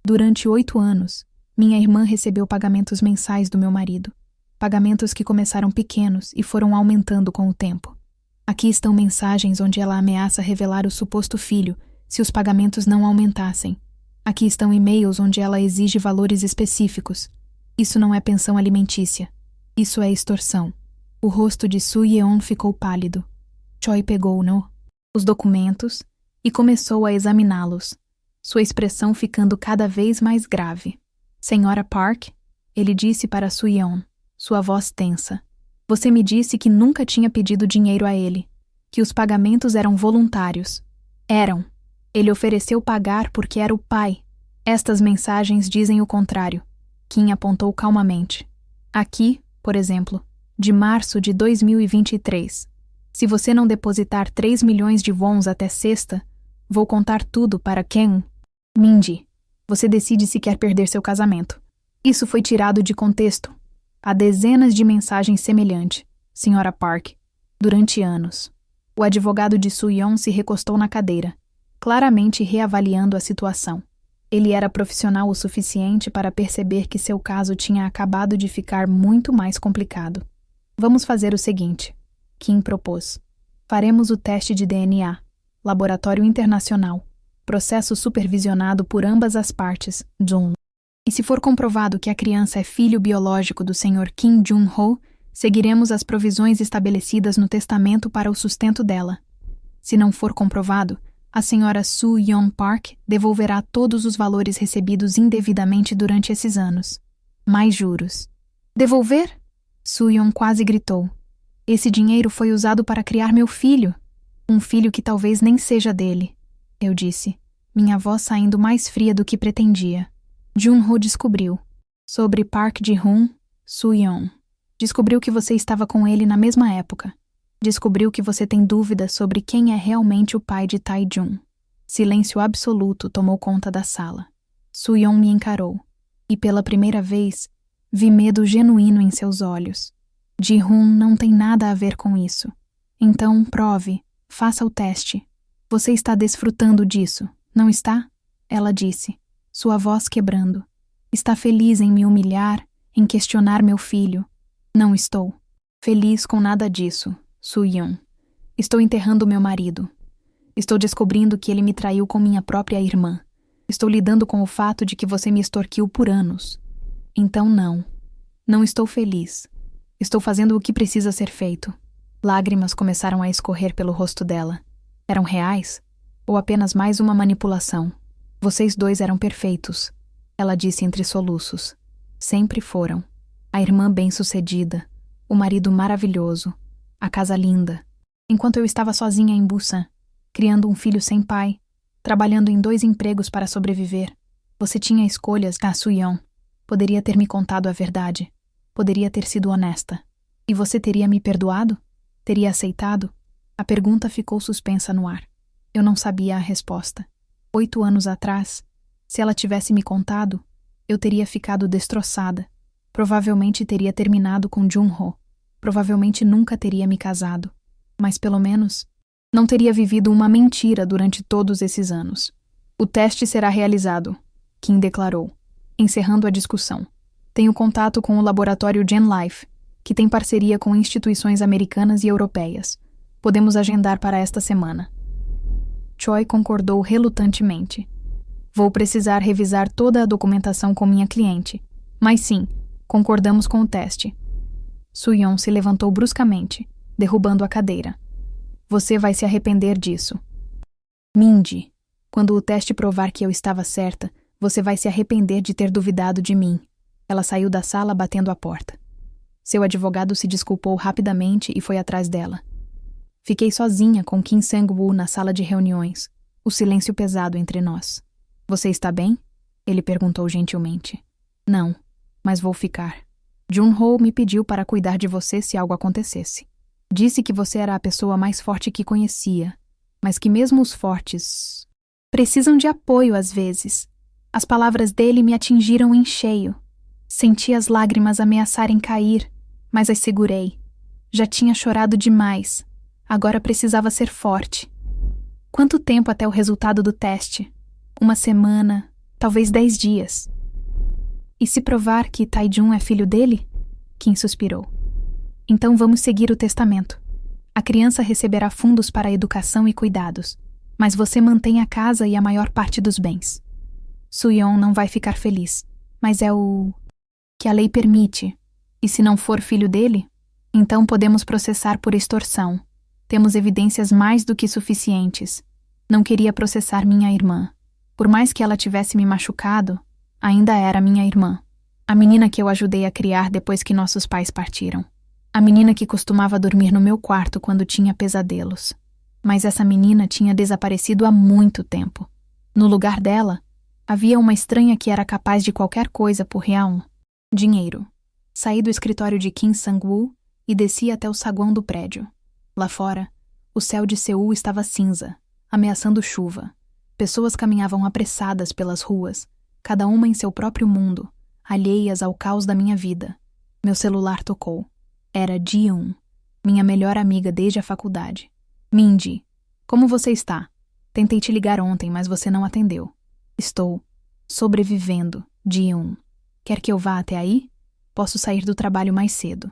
Durante 8 anos, minha irmã recebeu pagamentos mensais do meu marido. Pagamentos que começaram pequenos e foram aumentando com o tempo. Aqui estão mensagens onde ela ameaça revelar o suposto filho se os pagamentos não aumentassem. Aqui estão e-mails onde ela exige valores específicos. Isso não é pensão alimentícia. Isso é extorsão. O rosto de Soo-yeon ficou pálido. Choi pegou os documentos e começou a examiná-los, sua expressão ficando cada vez mais grave. Senhora Park, ele disse para Soo-yeon, sua voz tensa. Você me disse que nunca tinha pedido dinheiro a ele, que os pagamentos eram voluntários. Eram. Ele ofereceu pagar porque era o pai. Estas mensagens dizem o contrário. Kim apontou calmamente. Aqui, por exemplo, de março de 2023. Se você não depositar 3 milhões de wons até sexta, vou contar tudo para Kim Min-ji. Você decide se quer perder seu casamento. Isso foi tirado de contexto. Há dezenas de mensagens semelhantes, Sra. Park, durante anos. O advogado de Soo-yeon se recostou na cadeira, claramente reavaliando a situação. Ele era profissional o suficiente para perceber que seu caso tinha acabado de ficar muito mais complicado. Vamos fazer o seguinte, Kim propôs. Faremos o teste de DNA, laboratório internacional, processo supervisionado por ambas as partes, Jun. E se for comprovado que a criança é filho biológico do Sr. Kim Jun-ho, seguiremos as provisões estabelecidas no testamento para o sustento dela. Se não for comprovado, a Sra. Soo-yeon Park devolverá todos os valores recebidos indevidamente durante esses anos. Mais juros. Devolver? Soo-yeon quase gritou. Esse dinheiro foi usado para criar meu filho. Um filho que talvez nem seja dele, eu disse, minha voz saindo mais fria do que pretendia. Jun-ho descobriu. Sobre Park Ji-hoon, Soo-yeon. Descobriu que você estava com ele na mesma época. Descobriu que você tem dúvidas sobre quem é realmente o pai de Tae-jun. Silêncio absoluto tomou conta da sala. Soo-yeon me encarou. E pela primeira vez, vi medo genuíno em seus olhos. Ji-hoon não tem nada a ver com isso. Então, prove. Faça o teste. Você está desfrutando disso, não está? Ela disse, sua voz quebrando. Está feliz em me humilhar, em questionar meu filho. Não estou feliz com nada disso, Soo-yeon. Estou enterrando meu marido. Estou descobrindo que ele me traiu com minha própria irmã. Estou lidando com o fato de que você me extorquiu por anos. Então não. Não estou feliz. Estou fazendo o que precisa ser feito. Lágrimas começaram a escorrer pelo rosto dela. Eram reais? Ou apenas mais uma manipulação? Vocês dois eram perfeitos, ela disse entre soluços. Sempre foram. A irmã bem-sucedida, o marido maravilhoso, a casa linda. Enquanto eu estava sozinha em Busan, criando um filho sem pai, trabalhando em 2 empregos para sobreviver, você tinha escolhas, Soo-yeon. Poderia ter me contado a verdade. Poderia ter sido honesta. E você teria me perdoado? Teria aceitado? A pergunta ficou suspensa no ar. Eu não sabia a resposta. 8 anos atrás, se ela tivesse me contado, eu teria ficado destroçada. Provavelmente teria terminado com Jun-ho. Provavelmente nunca teria me casado. Mas pelo menos, não teria vivido uma mentira durante todos esses anos. O teste será realizado, Kim declarou, encerrando a discussão. Tenho contato com o laboratório Gen Life, que tem parceria com instituições americanas e europeias. Podemos agendar para esta semana. Choi concordou relutantemente. Vou precisar revisar toda a documentação com minha cliente. Mas sim, concordamos com o teste. Soo-yeon se levantou bruscamente, derrubando a cadeira. Você vai se arrepender disso. Mindy, quando o teste provar que eu estava certa, você vai se arrepender de ter duvidado de mim. Ela saiu da sala batendo a porta. Seu advogado se desculpou rapidamente e foi atrás dela. Fiquei sozinha com Kim Sang-woo na sala de reuniões, o silêncio pesado entre nós. Você está bem? Ele perguntou gentilmente. Não, mas vou ficar. Jun-ho me pediu para cuidar de você se algo acontecesse. Disse que você era a pessoa mais forte que conhecia, mas que mesmo os fortes precisam de apoio às vezes. As palavras dele me atingiram em cheio. Senti as lágrimas ameaçarem cair, mas as segurei. Já tinha chorado demais. Agora precisava ser forte. Quanto tempo até o resultado do teste? 1 semana, talvez 10 dias. E se provar que Tae-jun é filho dele? Kim suspirou. Então vamos seguir o testamento. A criança receberá fundos para educação e cuidados, mas você mantém a casa e a maior parte dos bens. Soo-yeon não vai ficar feliz, mas é o que a lei permite. E se não for filho dele, então podemos processar por extorsão. Temos evidências mais do que suficientes. Não queria processar minha irmã. Por mais que ela tivesse me machucado, ainda era minha irmã. A menina que eu ajudei a criar depois que nossos pais partiram. A menina que costumava dormir no meu quarto quando tinha pesadelos. Mas essa menina tinha desaparecido há muito tempo. No lugar dela, havia uma estranha que era capaz de qualquer coisa por dinheiro. Saí do escritório de Kim Sang-woo e desci até o saguão do prédio. Lá fora, o céu de Seul estava cinza, ameaçando chuva. Pessoas caminhavam apressadas pelas ruas, cada uma em seu próprio mundo, alheias ao caos da minha vida. Meu celular tocou. Era Ji-hoon, minha melhor amiga desde a faculdade. Mindy, como você está? Tentei te ligar ontem, mas você não atendeu. Estou sobrevivendo, Ji-hoon. Quer que eu vá até aí? Posso sair do trabalho mais cedo.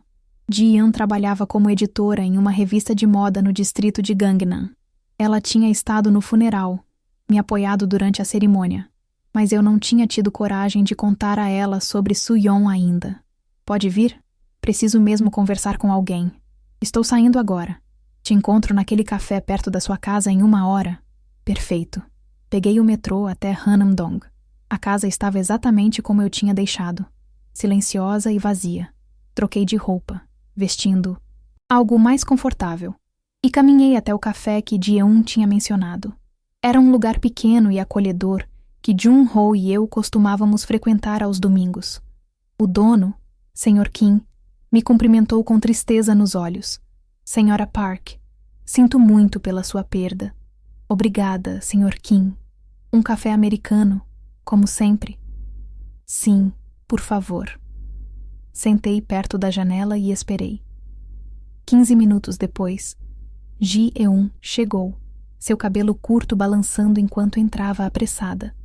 Ji-yeon trabalhava como editora em uma revista de moda no distrito de Gangnam. Ela tinha estado no funeral, me apoiado durante a cerimônia, mas eu não tinha tido coragem de contar a ela sobre Soo-yeon ainda. Pode vir? Preciso mesmo conversar com alguém. Estou saindo agora. Te encontro naquele café perto da sua casa em 1 hora. Perfeito. Peguei o metrô até Hanam-dong. A casa estava exatamente como eu tinha deixado. Silenciosa e vazia. Troquei de roupa, vestindo algo mais confortável. E caminhei até o café que Ji-eun tinha mencionado. Era um lugar pequeno e acolhedor que Jun-ho e eu costumávamos frequentar aos domingos. O dono, Sr. Kim, me cumprimentou com tristeza nos olhos. Senhora Park, sinto muito pela sua perda. Obrigada, Sr. Kim. Um café americano, como sempre. Sim, por favor. Sentei perto da janela e esperei. 15 minutos depois, Ji-eun chegou, seu cabelo curto balançando enquanto entrava apressada.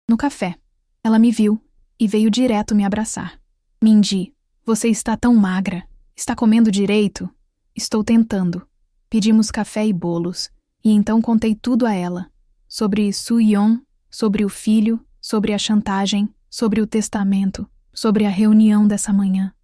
No café, ela me viu e veio direto me abraçar. Min-ji, você está tão magra. Está comendo direito? Estou tentando. Pedimos café e bolos, e então contei tudo a ela. Sobre Soo-yeon, sobre o filho, sobre a chantagem, sobre o testamento, sobre a reunião dessa manhã.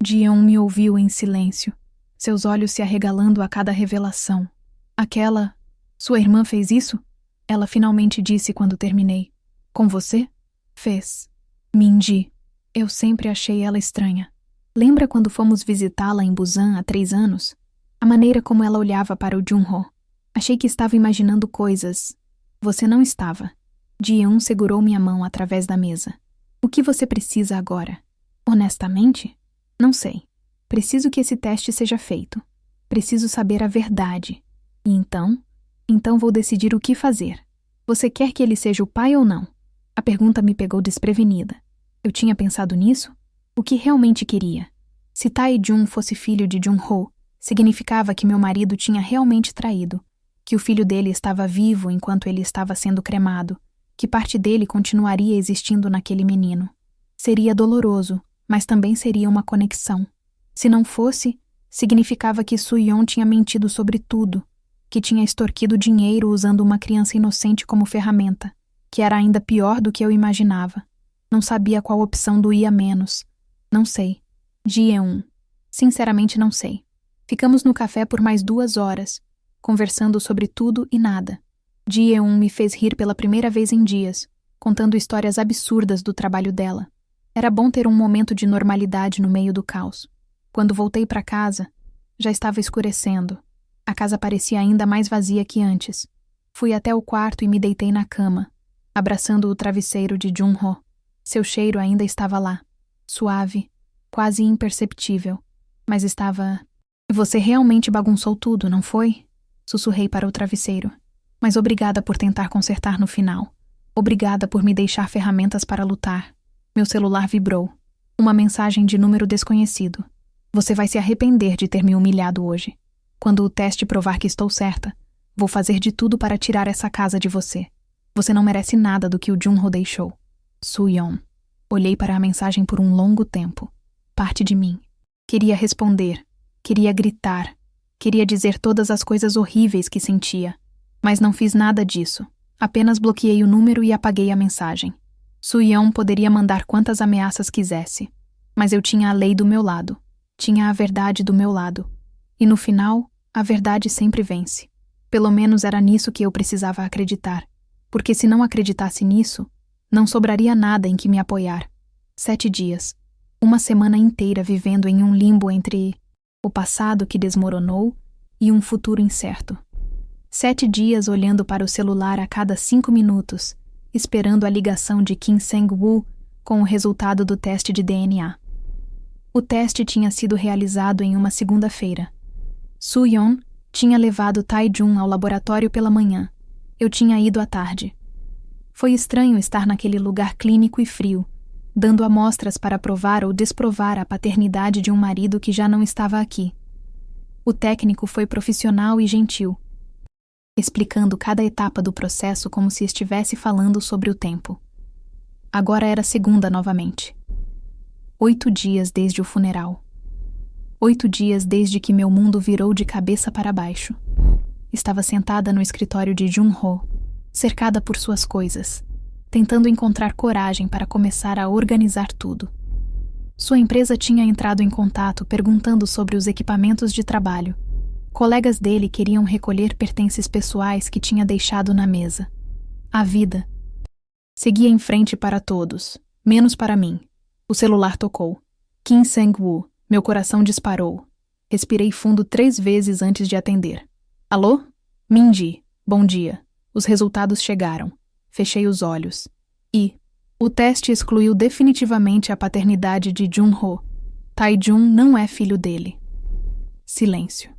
Ji-eun me ouviu em silêncio, seus olhos se arregalando a cada revelação. Aquela... Sua irmã fez isso? Ela finalmente disse quando terminei. Com você? Fez. Min-ji, eu sempre achei ela estranha. Lembra quando fomos visitá-la em Busan há 3 anos? A maneira como ela olhava para o Jun-ho. Achei que estava imaginando coisas. Você não estava. Ji-eun segurou minha mão através da mesa. O que você precisa agora? Honestamente? Não sei. Preciso que esse teste seja feito. Preciso saber a verdade. E então vou decidir o que fazer. Você quer que ele seja o pai ou não? A pergunta me pegou desprevenida. Eu tinha pensado nisso? O que realmente queria? Se Tae-jun fosse filho de Jun-ho, significava que meu marido tinha realmente traído, que o filho dele estava vivo enquanto ele estava sendo cremado, que parte dele continuaria existindo naquele menino. Seria doloroso, mas também seria uma conexão. Se não fosse, significava que Soo-yeon tinha mentido sobre tudo, que tinha extorquido dinheiro usando uma criança inocente como ferramenta, que era ainda pior do que eu imaginava. Não sabia qual opção doía menos. Não sei. Ji-eun. Sinceramente não sei. Ficamos no café por mais 2 horas, conversando sobre tudo e nada. Ji-eun me fez rir pela primeira vez em dias, contando histórias absurdas do trabalho dela. Era bom ter um momento de normalidade no meio do caos. Quando voltei para casa, já estava escurecendo. A casa parecia ainda mais vazia que antes. Fui até o quarto e me deitei na cama, abraçando o travesseiro de Jun-ho. Seu cheiro ainda estava lá, suave, quase imperceptível, mas estava... Você realmente bagunçou tudo, não foi? Sussurrei para o travesseiro. Mas obrigada por tentar consertar no final. Obrigada por me deixar ferramentas para lutar. Meu celular vibrou. Uma mensagem de número desconhecido. Você vai se arrepender de ter me humilhado hoje. Quando o teste provar que estou certa, vou fazer de tudo para tirar essa casa de você. Você não merece nada do que o Jun-ho deixou. Soo-yeon. Olhei para a mensagem por um longo tempo. Parte de mim. Queria responder. Queria gritar. Queria dizer todas as coisas horríveis que sentia. Mas não fiz nada disso. Apenas bloqueei o número e apaguei a mensagem. Soo-yeon poderia mandar quantas ameaças quisesse. Mas eu tinha a lei do meu lado. Tinha a verdade do meu lado. E no final, a verdade sempre vence. Pelo menos era nisso que eu precisava acreditar. Porque se não acreditasse nisso, não sobraria nada em que me apoiar. 7 dias. Uma semana inteira vivendo em um limbo entre o passado que desmoronou e um futuro incerto. 7 dias olhando para o celular a cada 5 minutos, esperando a ligação de Kim Sang-woo com o resultado do teste de DNA. O teste tinha sido realizado em uma segunda-feira. Soo-yeon tinha levado Tae-jun ao laboratório pela manhã. Eu tinha ido à tarde. Foi estranho estar naquele lugar clínico e frio, dando amostras para provar ou desprovar a paternidade de um marido que já não estava aqui. O técnico foi profissional e gentil, explicando cada etapa do processo como se estivesse falando sobre o tempo. Agora era segunda novamente. 8 dias desde o funeral. 8 dias desde que meu mundo virou de cabeça para baixo. Estava sentada no escritório de Jun-ho, cercada por suas coisas, tentando encontrar coragem para começar a organizar tudo. Sua empresa tinha entrado em contato perguntando sobre os equipamentos de trabalho. Colegas dele queriam recolher pertences pessoais que tinha deixado na mesa. A vida seguia em frente para todos, menos para mim. O celular tocou. Kim Sang-woo. Meu coração disparou. Respirei fundo 3 vezes antes de atender. Alô? Mindy, bom dia. Os resultados chegaram. Fechei os olhos. E o teste excluiu definitivamente a paternidade de Jun-ho. Tae-jun não é filho dele. Silêncio.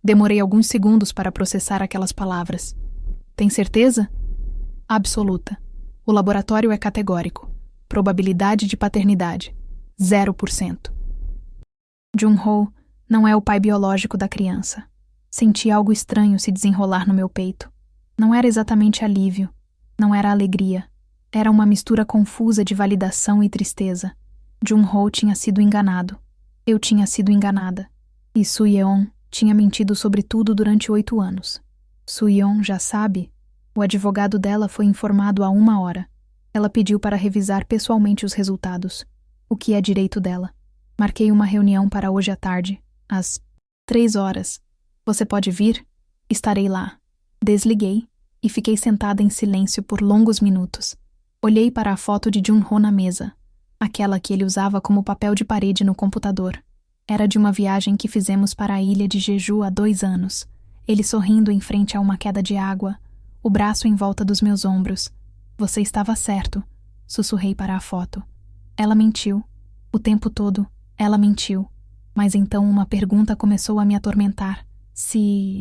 Demorei alguns segundos para processar aquelas palavras. Tem certeza? Absoluta. O laboratório é categórico. Probabilidade de paternidade: 0%. Jun-ho não é o pai biológico da criança. Senti algo estranho se desenrolar no meu peito. Não era exatamente alívio. Não era alegria. Era uma mistura confusa de validação e tristeza. Jun-ho tinha sido enganado. Eu tinha sido enganada. E Soo-yeon tinha mentido sobre tudo durante 8 anos. Soo-yeon já sabe. O advogado dela foi informado há 1 hora. Ela pediu para revisar pessoalmente os resultados. O que é direito dela. Marquei uma reunião para hoje à tarde, às 3 horas. Você pode vir? Estarei lá. Desliguei e fiquei sentada em silêncio por longos minutos. Olhei para a foto de Jun-ho na mesa, aquela que ele usava como papel de parede no computador. Era de uma viagem que fizemos para a ilha de Jeju há 2 anos. Ele sorrindo em frente a uma queda de água, o braço em volta dos meus ombros. Você estava certo, sussurrei para a foto. Ela mentiu. O tempo todo, ela mentiu. Mas então uma pergunta começou a me atormentar. Se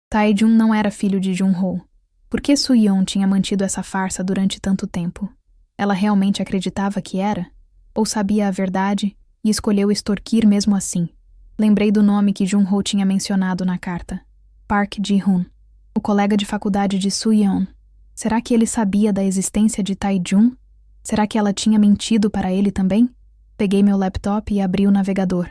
Tae-jun não era filho de Jun-ho, por que Soo-yeon tinha mantido essa farsa durante tanto tempo? Ela realmente acreditava que era? Ou sabia a verdade e escolheu extorquir mesmo assim? Lembrei do nome que Jun-ho tinha mencionado na carta. Park Ji-hoon, o colega de faculdade de Soo-yeon. Será que ele sabia da existência de Tae-jun? Será que ela tinha mentido para ele também? Peguei meu laptop e abri o navegador.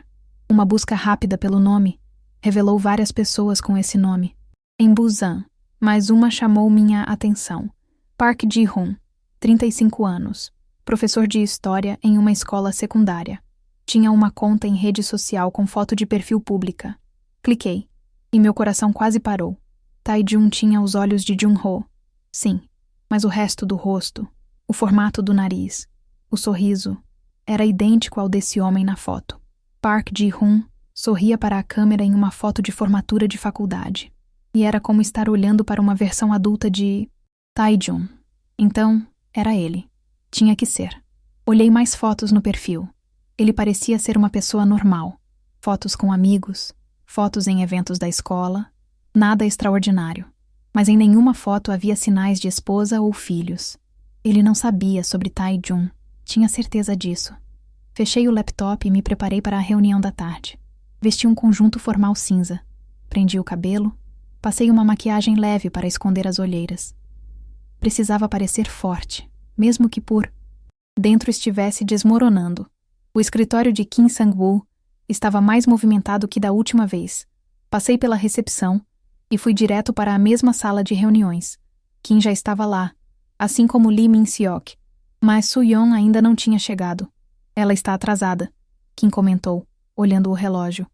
Uma busca rápida pelo nome revelou várias pessoas com esse nome. Em Busan, mais uma chamou minha atenção. Park Ji-hoon, 35 anos, professor de história em uma escola secundária. Tinha uma conta em rede social com foto de perfil pública. Cliquei, e meu coração quase parou. Tae-jun tinha os olhos de Jun-ho. Sim, mas o resto do rosto, o formato do nariz, o sorriso, era idêntico ao desse homem na foto. Park Ji-hoon sorria para a câmera em uma foto de formatura de faculdade. E era como estar olhando para uma versão adulta de Tae-jun. Então, era ele. Tinha que ser. Olhei mais fotos no perfil. Ele parecia ser uma pessoa normal. Fotos com amigos, fotos em eventos da escola. Nada extraordinário. Mas em nenhuma foto havia sinais de esposa ou filhos. Ele não sabia sobre Tae-jun. Tinha certeza disso. Fechei o laptop e me preparei para a reunião da tarde. Vesti um conjunto formal cinza. Prendi o cabelo. Passei uma maquiagem leve para esconder as olheiras. Precisava parecer forte, mesmo que por dentro estivesse desmoronando. O escritório de Kim Sang-woo estava mais movimentado que da última vez. Passei pela recepção e fui direto para a mesma sala de reuniões. Kim já estava lá, assim como Lee Min-seok. Mas Soo-yeon ainda não tinha chegado. Ela está atrasada, Kim comentou, olhando o relógio.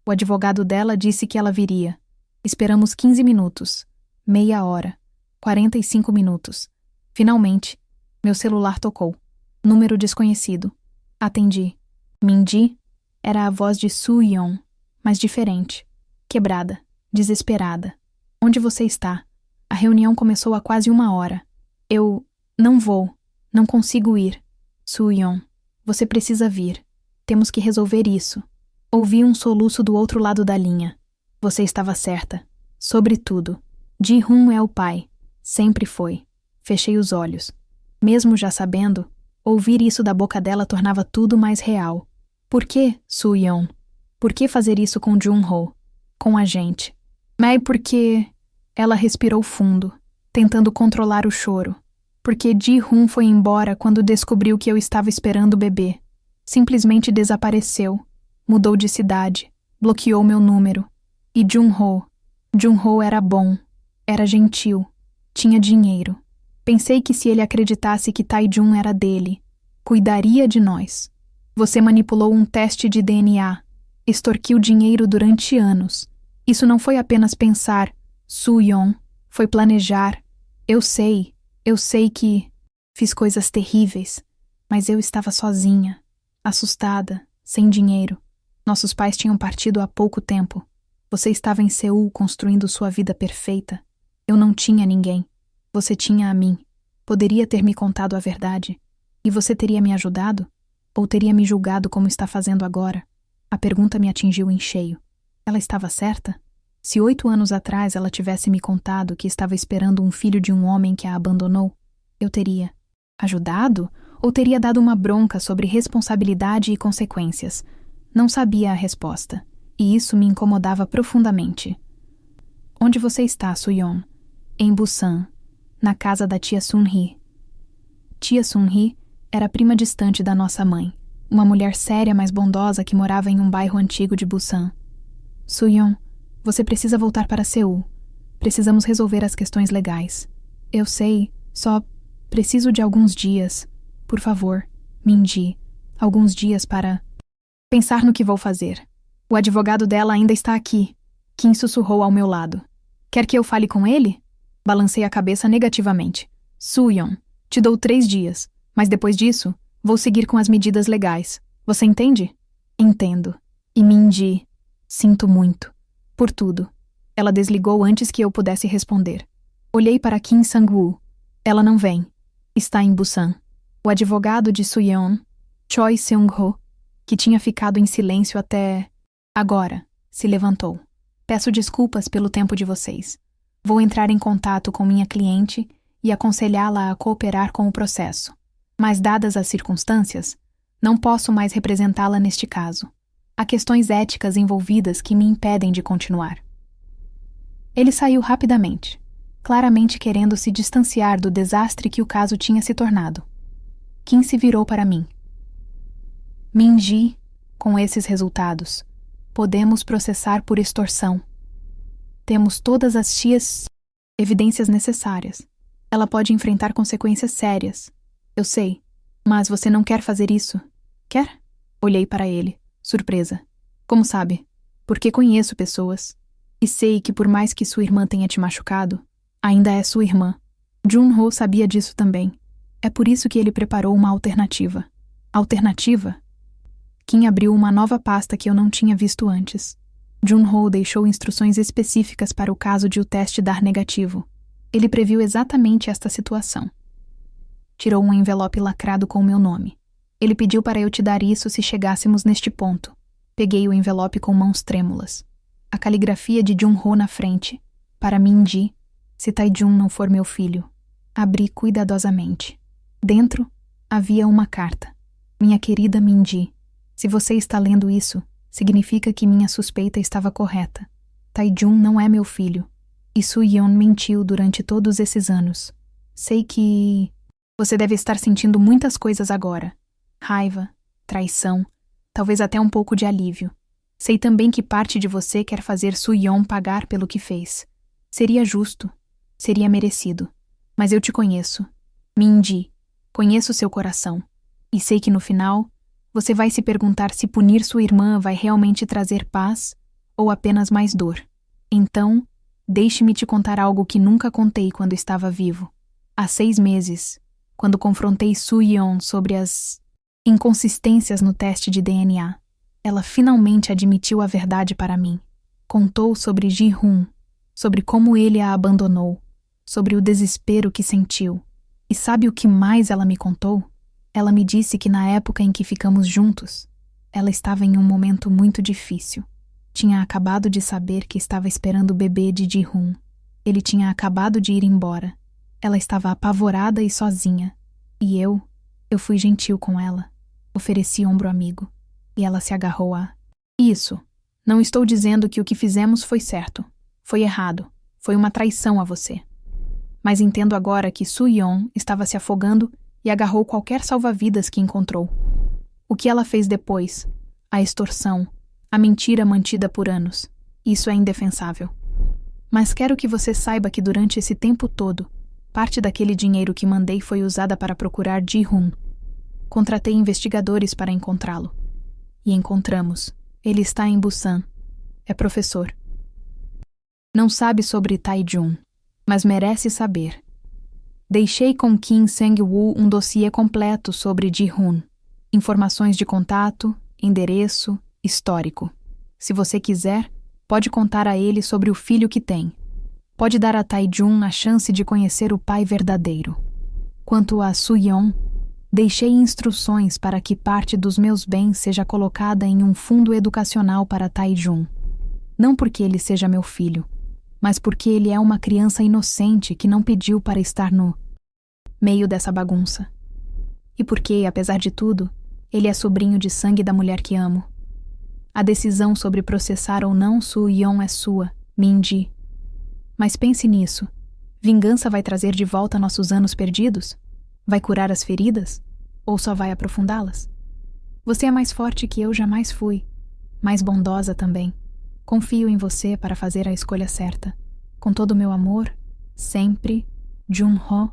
O advogado dela disse que ela viria. Esperamos 15 minutos, meia hora, 45 minutos. Finalmente, meu celular tocou. Número desconhecido. Atendi. Mindy era a voz de Soo-yeon, mas diferente. Quebrada, desesperada. Onde você está? A reunião começou há quase 1 hora. Eu não vou. Não consigo ir. Soo-yeon, você precisa vir. Temos que resolver isso. Ouvi um soluço do outro lado da linha. Você estava certa. Sobretudo. Ji-hoon é o pai. Sempre foi. Fechei os olhos. Mesmo já sabendo, ouvir isso da boca dela tornava tudo mais real. Por que, Soo-yeon? Por que fazer isso com Jun-ho? Com a gente? Mas porque... Ela respirou fundo, tentando controlar o choro. Porque Ji-hoon foi embora quando descobriu que eu estava esperando o bebê. Simplesmente desapareceu. Mudou de cidade. Bloqueou meu número. E Jun-ho era bom. Era gentil. Tinha dinheiro. Pensei que se ele acreditasse que Tae-jun era dele, cuidaria de nós. Você manipulou um teste de DNA. Extorquiu dinheiro durante anos. Isso não foi apenas pensar, Soo-yeon. Foi planejar. Eu sei que fiz coisas terríveis, mas eu estava sozinha, assustada, sem dinheiro. Nossos pais tinham partido há pouco tempo. Você estava em Seul construindo sua vida perfeita. Eu não tinha ninguém. Você tinha a mim. Poderia ter me contado a verdade. E você teria me ajudado? Ou teria me julgado como está fazendo agora? A pergunta me atingiu em cheio. Ela estava certa? Se 8 anos atrás ela tivesse me contado que estava esperando um filho de um homem que a abandonou, eu teria ajudado ou teria dado uma bronca sobre responsabilidade e consequências? Não sabia a resposta, e isso me incomodava profundamente. Onde você está, Suyeon? Em Busan, na casa da tia Sun-hee. Tia Sun-hee era prima distante da nossa mãe, uma mulher séria, mas bondosa que morava em um bairro antigo de Busan. Suyeon, você precisa voltar para Seul. Precisamos resolver as questões legais. Eu sei, só preciso de alguns dias. Por favor, Min-ji, alguns dias para pensar no que vou fazer. O advogado dela ainda está aqui. Kim sussurrou ao meu lado. Quer que eu fale com ele? Balancei a cabeça negativamente. Suyeon, te dou 3 dias, mas depois disso, vou seguir com as medidas legais. Você entende? Entendo. E Min-ji, sinto muito. Por tudo. Ela desligou antes que eu pudesse responder. Olhei para Kim Sang-woo. Ela não vem. Está em Busan. O advogado de Suyeon, Choi Seung-ho, que tinha ficado em silêncio até agora, se levantou. Peço desculpas pelo tempo de vocês. Vou entrar em contato com minha cliente e aconselhá-la a cooperar com o processo. Mas, dadas as circunstâncias, não posso mais representá-la neste caso. Há questões éticas envolvidas que me impedem de continuar. Ele saiu rapidamente, claramente querendo se distanciar do desastre que o caso tinha se tornado. Kim se virou para mim. Min-ji, com esses resultados, podemos processar por extorsão. Temos todas as evidências necessárias. Ela pode enfrentar consequências sérias. Eu sei, mas você não quer fazer isso. Quer? Olhei para ele, surpresa. Como sabe? Porque conheço pessoas. E sei que por mais que sua irmã tenha te machucado, ainda é sua irmã. Jun-ho sabia disso também. É por isso que ele preparou uma alternativa. Alternativa? Kim abriu uma nova pasta que eu não tinha visto antes. Jun-ho deixou instruções específicas para o caso de o teste dar negativo. Ele previu exatamente esta situação. Tirou um envelope lacrado com o meu nome. Ele pediu para eu te dar isso se chegássemos neste ponto. Peguei o envelope com mãos trêmulas. A caligrafia de Jun-ho na frente. Para Min-ji, se Tae-jun não for meu filho. Abri cuidadosamente. Dentro, havia uma carta. Minha querida Min-ji, se você está lendo isso, significa que minha suspeita estava correta. Tae-jun não é meu filho. E Suyeon mentiu durante todos esses anos. Sei que você deve estar sentindo muitas coisas agora. Raiva, traição, talvez até um pouco de alívio. Sei também que parte de você quer fazer Suyeon pagar pelo que fez. Seria justo. Seria merecido. Mas eu te conheço. Min-ji, conheço seu coração. E sei que no final, você vai se perguntar se punir sua irmã vai realmente trazer paz ou apenas mais dor. Então, deixe-me te contar algo que nunca contei quando estava vivo. Há 6 meses, quando confrontei Suyeon sobre as inconsistências no teste de DNA, ela finalmente admitiu a verdade para mim. Contou sobre Ji-hoon, sobre como ele a abandonou, sobre o desespero que sentiu. E sabe o que mais ela me contou? Ela me disse que na época em que ficamos juntos, ela estava em um momento muito difícil. Tinha acabado de saber que estava esperando o bebê de Ji-hoon. Ele tinha acabado de ir embora. Ela estava apavorada e sozinha. E eu fui gentil com ela. Ofereci ombro amigo. E ela se agarrou a... Isso. Não estou dizendo que o que fizemos foi certo. Foi errado. Foi uma traição a você. Mas entendo agora que Suyeon estava se afogando e agarrou qualquer salva-vidas que encontrou. O que ela fez depois? A extorsão. A mentira mantida por anos. Isso é indefensável. Mas quero que você saiba que durante esse tempo todo, parte daquele dinheiro que mandei foi usada para procurar Ji-hoon. Contratei investigadores para encontrá-lo. E encontramos. Ele está em Busan. É professor. Não sabe sobre Tae-jun, mas merece saber. Deixei com Kim Sang-woo um dossiê completo sobre Ji-hoon. Informações de contato, endereço, histórico. Se você quiser, Pode contar a ele sobre o filho que tem. Pode dar a Tae-jun a chance de conhecer o pai verdadeiro. Quanto a Soo-yeon, deixei instruções para que parte dos meus bens seja colocada em um fundo educacional para Tae-jun. Não porque ele seja meu filho, mas porque ele é uma criança inocente que não pediu para estar no meio dessa bagunça. E porque, apesar de tudo, ele é sobrinho de sangue da mulher que amo. A decisão sobre processar ou não Soo-yeon é sua, Min-ji. Mas pense nisso. Vingança vai trazer de volta nossos anos perdidos? Vai curar as feridas? Ou só vai aprofundá-las? Você é mais forte que eu jamais fui. Mais bondosa também. Confio em você para fazer a escolha certa. Com todo o meu amor, sempre, Jun-ho.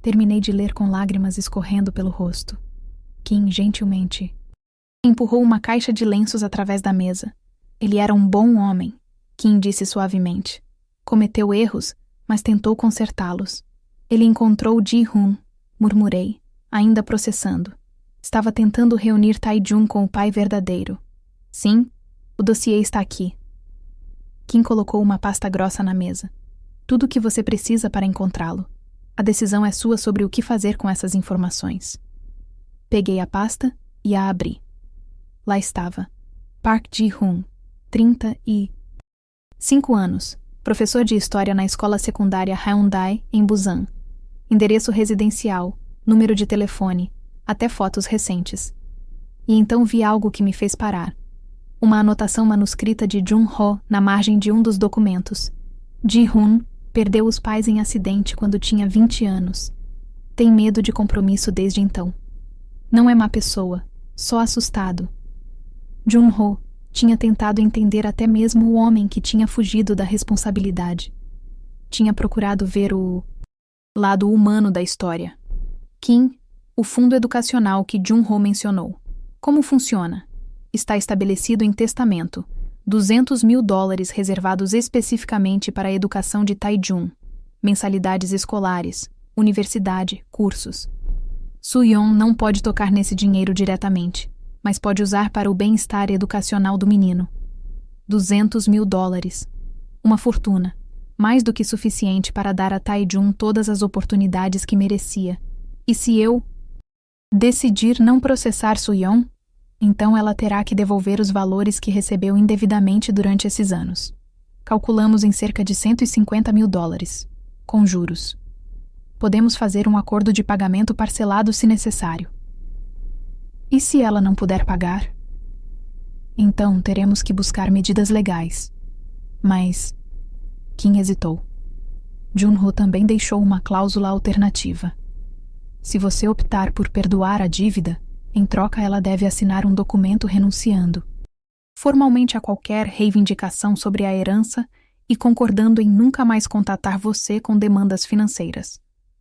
Terminei de ler com lágrimas escorrendo pelo rosto. Kim gentilmente empurrou uma caixa de lenços através da mesa. Ele era um bom homem, Kim disse suavemente. Cometeu erros, mas tentou consertá-los. Ele encontrou Ji-hoon, murmurei, ainda processando. Estava tentando reunir Tae-jun com o pai verdadeiro. Sim, o dossiê está aqui. Kim colocou uma pasta grossa na mesa. Tudo o que você precisa para encontrá-lo. A decisão é sua sobre o que fazer com essas informações. Peguei a pasta e a abri. Lá estava. Park Ji-hoon, 35 anos, professor de história na escola secundária Hyundai, em Busan. Endereço residencial, número de telefone, até fotos recentes. E então vi algo que me fez parar. Uma anotação manuscrita de Jun-ho na margem de um dos documentos. Ji-hoon perdeu os pais em acidente quando tinha 20 anos. Tem medo de compromisso desde então. Não é má pessoa, só assustado. Jun-ho tinha tentado entender até mesmo o homem que tinha fugido da responsabilidade. Tinha procurado ver o lado humano da história. Kim, o fundo educacional que Jun-ho mencionou. Como funciona? Está estabelecido em testamento. $200.000 reservados especificamente para a educação de Tae-jun. Mensalidades escolares, universidade, cursos. Soo-yeon não pode tocar nesse dinheiro diretamente, mas pode usar para o bem-estar educacional do menino. $200.000. Uma fortuna. Mais do que suficiente para dar a Tae-jun todas as oportunidades que merecia. E se eu decidir não processar Soo-yeon, então ela terá que devolver os valores que recebeu indevidamente durante esses anos. Calculamos em cerca de $150.000, com juros. Podemos fazer um acordo de pagamento parcelado se necessário. E se ela não puder pagar? Então teremos que buscar medidas legais. Mas Kim hesitou. Jun-ho também deixou uma cláusula alternativa. Se você optar por perdoar a dívida, em troca ela deve assinar um documento renunciando formalmente a qualquer reivindicação sobre a herança e concordando em nunca mais contatar você com demandas financeiras.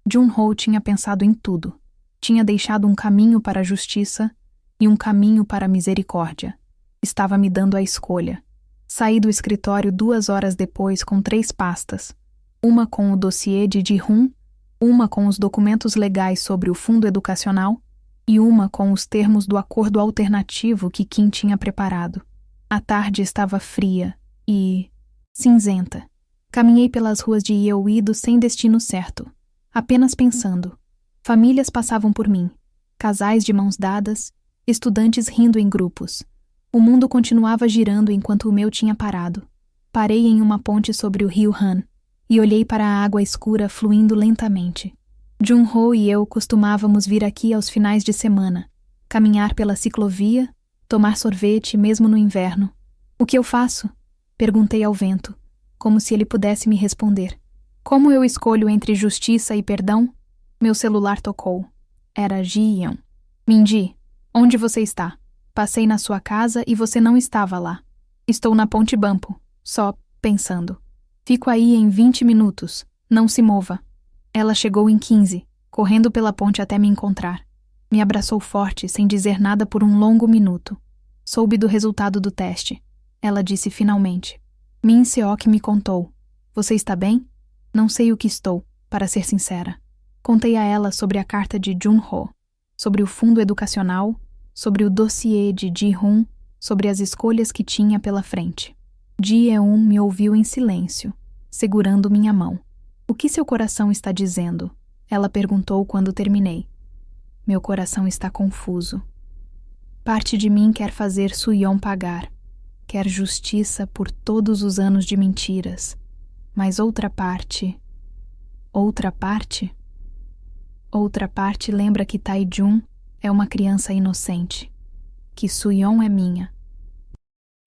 Jun-ho tinha pensado em tudo. Tinha deixado um caminho para a justiça e um caminho para a misericórdia. Estava me dando a escolha. Saí do escritório 2 horas depois com 3 pastas. Uma com o dossiê de Ji-hoon, uma com os documentos legais sobre o fundo educacional e uma com os termos do acordo alternativo que Kim tinha preparado. A tarde estava fria e cinzenta. Caminhei pelas ruas de Yeouido sem destino certo, apenas pensando. Famílias passavam por mim, casais de mãos dadas, estudantes rindo em grupos. O mundo continuava girando enquanto o meu tinha parado. Parei em uma ponte sobre o rio Han e olhei para a água escura fluindo lentamente. Jun-ho e eu costumávamos vir aqui aos finais de semana, caminhar pela ciclovia, tomar sorvete mesmo no inverno. O que eu faço? Perguntei ao vento, como se ele pudesse me responder. Como eu escolho entre justiça e perdão? Meu celular tocou. Era Ji-yeon. Min-ji, onde você está? Passei na sua casa e você não estava lá. Estou na Ponte Bampo, só pensando. Fico aí em 20 minutos. Não se mova. Ela chegou em 15, correndo pela ponte até me encontrar. Me abraçou forte, sem dizer nada por um longo minuto. Soube do resultado do teste. Ela disse finalmente. Min Seok me contou. Você está bem? Não sei o que estou, para ser sincera. Contei a ela sobre a carta de Jun-ho, sobre o fundo educacional, sobre o dossiê de Ji-hoon, sobre as escolhas que tinha pela frente. Ji-eun me ouviu em silêncio, segurando minha mão. O que seu coração está dizendo? Ela perguntou quando terminei. Meu coração está confuso. Parte de mim quer fazer Soo-yeon pagar. Quer justiça por todos os anos de mentiras. Mas outra parte... Outra parte lembra que Tae-jun é uma criança inocente. Que Soo-yeon é minha.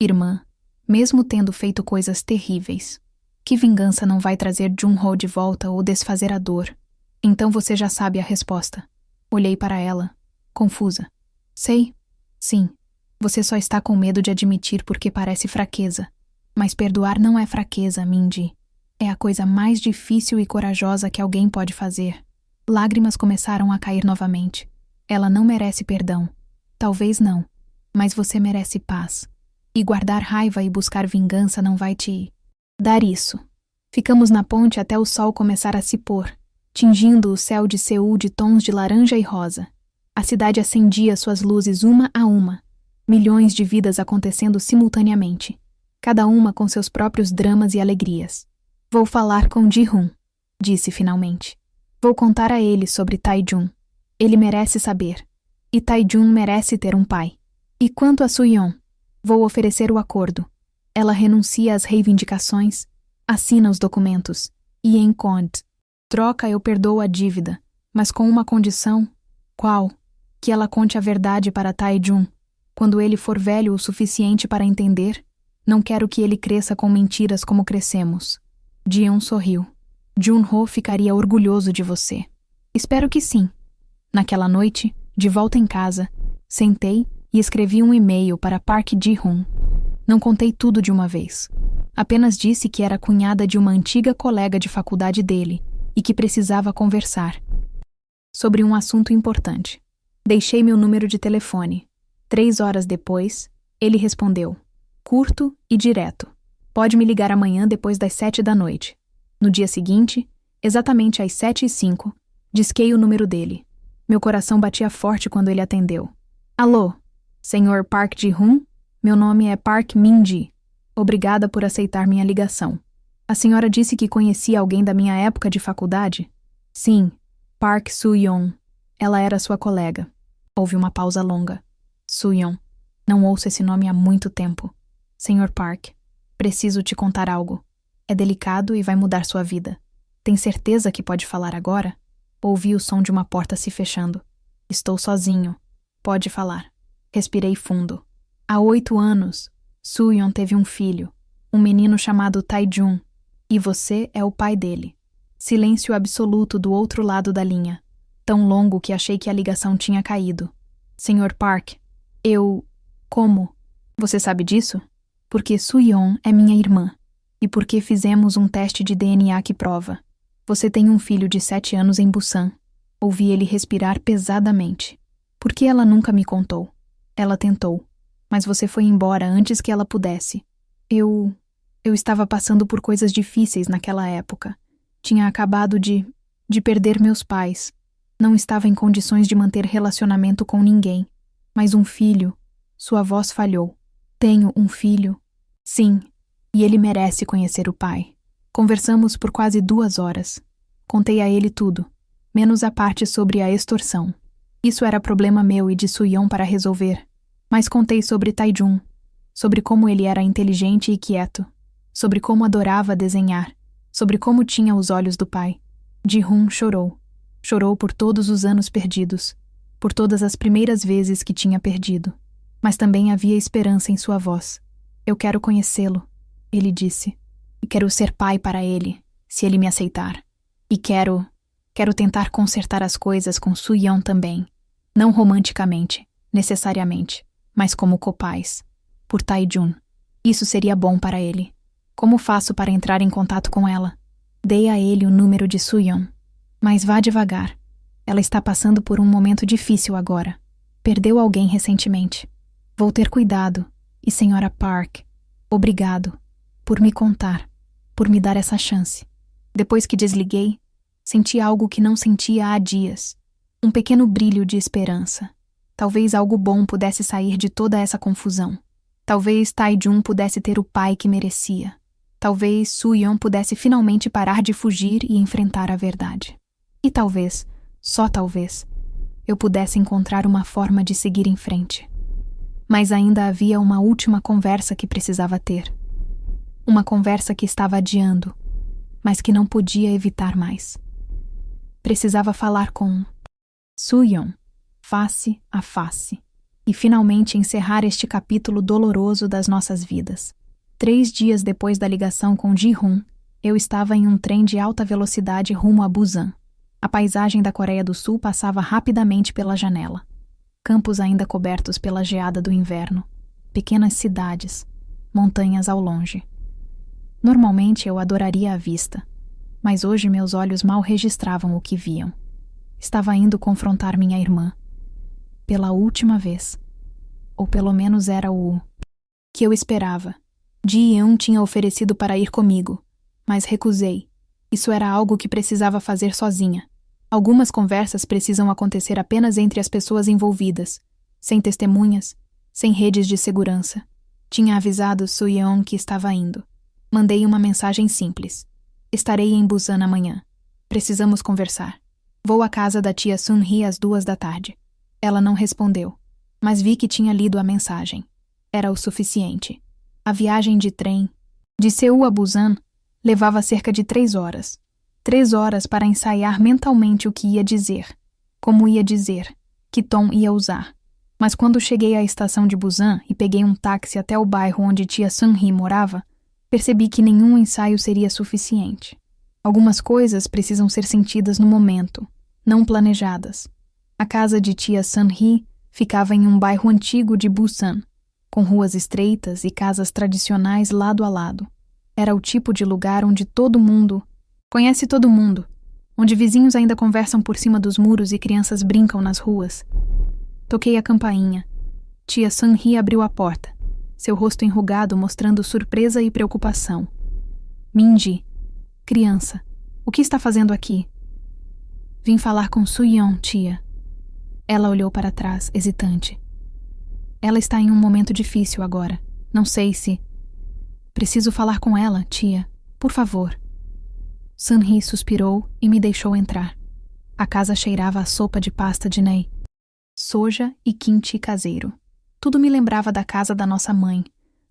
Irmã, mesmo tendo feito coisas terríveis, que vingança não vai trazer Jun-ho de volta ou desfazer a dor? Então você já sabe a resposta. Olhei para ela, confusa. Sei. Sim. Você só está com medo de admitir porque parece fraqueza. Mas perdoar não é fraqueza, Mindy. É a coisa mais difícil e corajosa que alguém pode fazer. Lágrimas começaram a cair novamente. Ela não merece perdão. Talvez não. Mas você merece paz. E guardar raiva e buscar vingança não vai te dar isso. Ficamos na ponte até o sol começar a se pôr, tingindo o céu de Seul de tons de laranja e rosa. A cidade acendia suas luzes uma a uma. Milhões de vidas acontecendo simultaneamente. Cada uma com seus próprios dramas e alegrias. Vou falar com Ji-hoon, disse finalmente. Vou contar a ele sobre Tae-jun. Ele merece saber. E Tae-jun merece ter um pai. E quanto a Soo-yeon? Vou oferecer o acordo. Ela renuncia às reivindicações, assina os documentos, e em troca eu perdoo a dívida, mas com uma condição. Qual? Que ela conte a verdade para Tae-jun. Quando ele for velho o suficiente para entender, não quero que ele cresça com mentiras como crescemos. Ji-eun sorriu. Jun-ho ficaria orgulhoso de você. Espero que sim. Naquela noite, de volta em casa, sentei e escrevi um e-mail para Park Ji-hoon. Não contei tudo de uma vez. Apenas disse que era cunhada de uma antiga colega de faculdade dele e que precisava conversar sobre um assunto importante. Deixei meu número de telefone. 3 horas depois, ele respondeu. Curto e direto. Pode me ligar amanhã depois das 7 da noite. No dia seguinte, exatamente às 7h05, disquei o número dele. Meu coração batia forte quando ele atendeu. Alô, Sr. Park Ji-hoon? Meu nome é Park Min-ji. Obrigada por aceitar minha ligação. A senhora disse que conhecia alguém da minha época de faculdade? Sim, Park Soo-yeon. Ela era sua colega. Houve uma pausa longa. Soo-yeon. Não ouço esse nome há muito tempo. Sr. Park, preciso te contar algo. É delicado e vai mudar sua vida. Tem certeza que pode falar agora? Ouvi o som de uma porta se fechando. Estou sozinho. Pode falar. Respirei fundo. Há 8 anos, Soo-yeon teve um filho, um menino chamado Tae-jun, e você é o pai dele. Silêncio absoluto do outro lado da linha, tão longo que achei que a ligação tinha caído. Sr. Park, Como? Você sabe disso? Porque Soo-yeon é minha irmã, e porque fizemos um teste de DNA que prova. Você tem um filho de 7 anos em Busan. Ouvi ele respirar pesadamente. Por que ela nunca me contou? Ela tentou. Mas você foi embora antes que ela pudesse. Eu estava passando por coisas difíceis naquela época. Tinha acabado de perder meus pais. Não estava em condições de manter relacionamento com ninguém. Mas um filho. Sua voz falhou. Tenho um filho. Sim, e ele merece conhecer o pai. Conversamos por quase 2 horas. Contei a ele tudo, menos a parte sobre a extorsão. Isso era problema meu e de Soo-yeon para resolver. Mas contei sobre Tae-jun, sobre como ele era inteligente e quieto, sobre como adorava desenhar, sobre como tinha os olhos do pai. Ji-hoon chorou. Chorou por todos os anos perdidos, por todas as primeiras vezes que tinha perdido. Mas também havia esperança em sua voz. Eu quero conhecê-lo, ele disse. E quero ser pai para ele, se ele me aceitar. E quero tentar consertar as coisas com Soo-yeon também. Não romanticamente, necessariamente, mas como copais. Por Tae-jun. Isso seria bom para ele. Como faço para entrar em contato com ela? Dei a ele o número de Soo-yeon. Mas vá devagar. Ela está passando por um momento difícil agora. Perdeu alguém recentemente. Vou ter cuidado. E Sra. Park, obrigado por me contar, por me dar essa chance. Depois que desliguei, senti algo que não sentia há dias. Um pequeno brilho de esperança. Talvez algo bom pudesse sair de toda essa confusão. Talvez Tae-jun pudesse ter o pai que merecia. Talvez Soo-yeon pudesse finalmente parar de fugir e enfrentar a verdade. E talvez, só talvez, eu pudesse encontrar uma forma de seguir em frente. Mas ainda havia uma última conversa que precisava ter. Uma conversa que estava adiando, mas que não podia evitar mais. Precisava falar com Soo-yeon, face a face, e finalmente encerrar este capítulo doloroso das nossas vidas. 3 dias depois da ligação com Ji-hoon, eu estava em um trem de alta velocidade rumo a Busan. A paisagem da Coreia do Sul passava rapidamente pela janela. Campos ainda cobertos pela geada do inverno, pequenas cidades, montanhas ao longe. Normalmente eu adoraria a vista, mas hoje meus olhos mal registravam o que viam. Estava indo confrontar minha irmã. Pela última vez. Ou pelo menos era o que eu esperava. Ji-yeon tinha oferecido para ir comigo, mas recusei. Isso era algo que precisava fazer sozinha. Algumas conversas precisam acontecer apenas entre as pessoas envolvidas, sem testemunhas, sem redes de segurança. Tinha avisado Soo-yeon que estava indo. Mandei uma mensagem simples. Estarei em Busan amanhã. Precisamos conversar. Vou à casa da tia Sun-hee às 2 da tarde. Ela não respondeu, mas vi que tinha lido a mensagem. Era o suficiente. A viagem de trem, de Seul a Busan, levava cerca de 3 horas. 3 horas para ensaiar mentalmente o que ia dizer, como ia dizer, que tom ia usar. Mas quando cheguei à estação de Busan e peguei um táxi até o bairro onde tia Sun-hee morava, percebi que nenhum ensaio seria suficiente. Algumas coisas precisam ser sentidas no momento, não planejadas. A casa de tia Sun-hee ficava em um bairro antigo de Busan, com ruas estreitas e casas tradicionais lado a lado. Era o tipo de lugar onde todo mundo conhece todo mundo, onde vizinhos ainda conversam por cima dos muros e crianças brincam nas ruas. Toquei a campainha. Tia Sun-hee abriu a porta, seu rosto enrugado mostrando surpresa e preocupação. Min-ji, criança, o que está fazendo aqui? Vim falar com Soo-yeon, tia. Ela olhou para trás, hesitante. Ela está em um momento difícil agora. Não sei se... Preciso falar com ela, tia. Por favor. Sun-hee suspirou e me deixou entrar. A casa cheirava a sopa de pasta de Ney, soja e kimchi caseiro. Tudo me lembrava da casa da nossa mãe,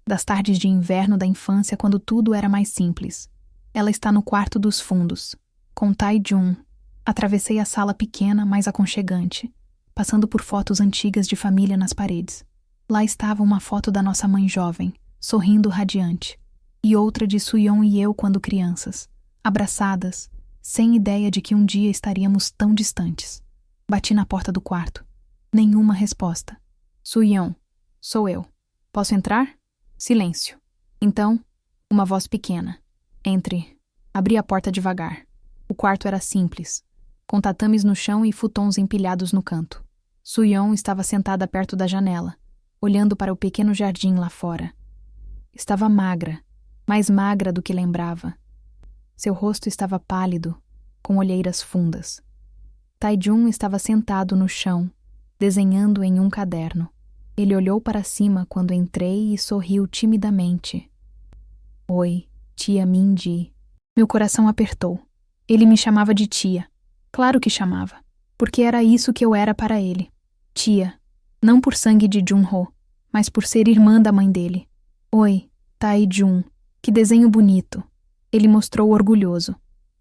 das tardes de inverno da infância quando tudo era mais simples. Ela está no quarto dos fundos, com Tae-jun. Atravessei a sala pequena, mas aconchegante, passando por fotos antigas de família nas paredes. Lá estava uma foto da nossa mãe jovem, sorrindo radiante, e outra de Soo-yeon e eu quando crianças, abraçadas, sem ideia de que um dia estaríamos tão distantes. Bati na porta do quarto. Nenhuma resposta. Soo-yeon, sou eu. Posso entrar? Silêncio. Então, uma voz pequena. Entre. Abri a porta devagar. O quarto era simples, com tatames no chão e futons empilhados no canto. Soo-yeon estava sentada perto da janela, olhando para o pequeno jardim lá fora. Estava magra, mais magra do que lembrava. Seu rosto estava pálido, com olheiras fundas. Tae-jun estava sentado no chão, desenhando em um caderno. Ele olhou para cima quando entrei e sorriu timidamente. Oi, tia Min-ji. Meu coração apertou. Ele me chamava de tia. Claro que chamava, porque era isso que eu era para ele. Tia, não por sangue de Jun-ho, mas por ser irmã da mãe dele. Oi, Tae-jun, que desenho bonito. Ele mostrou orgulhoso.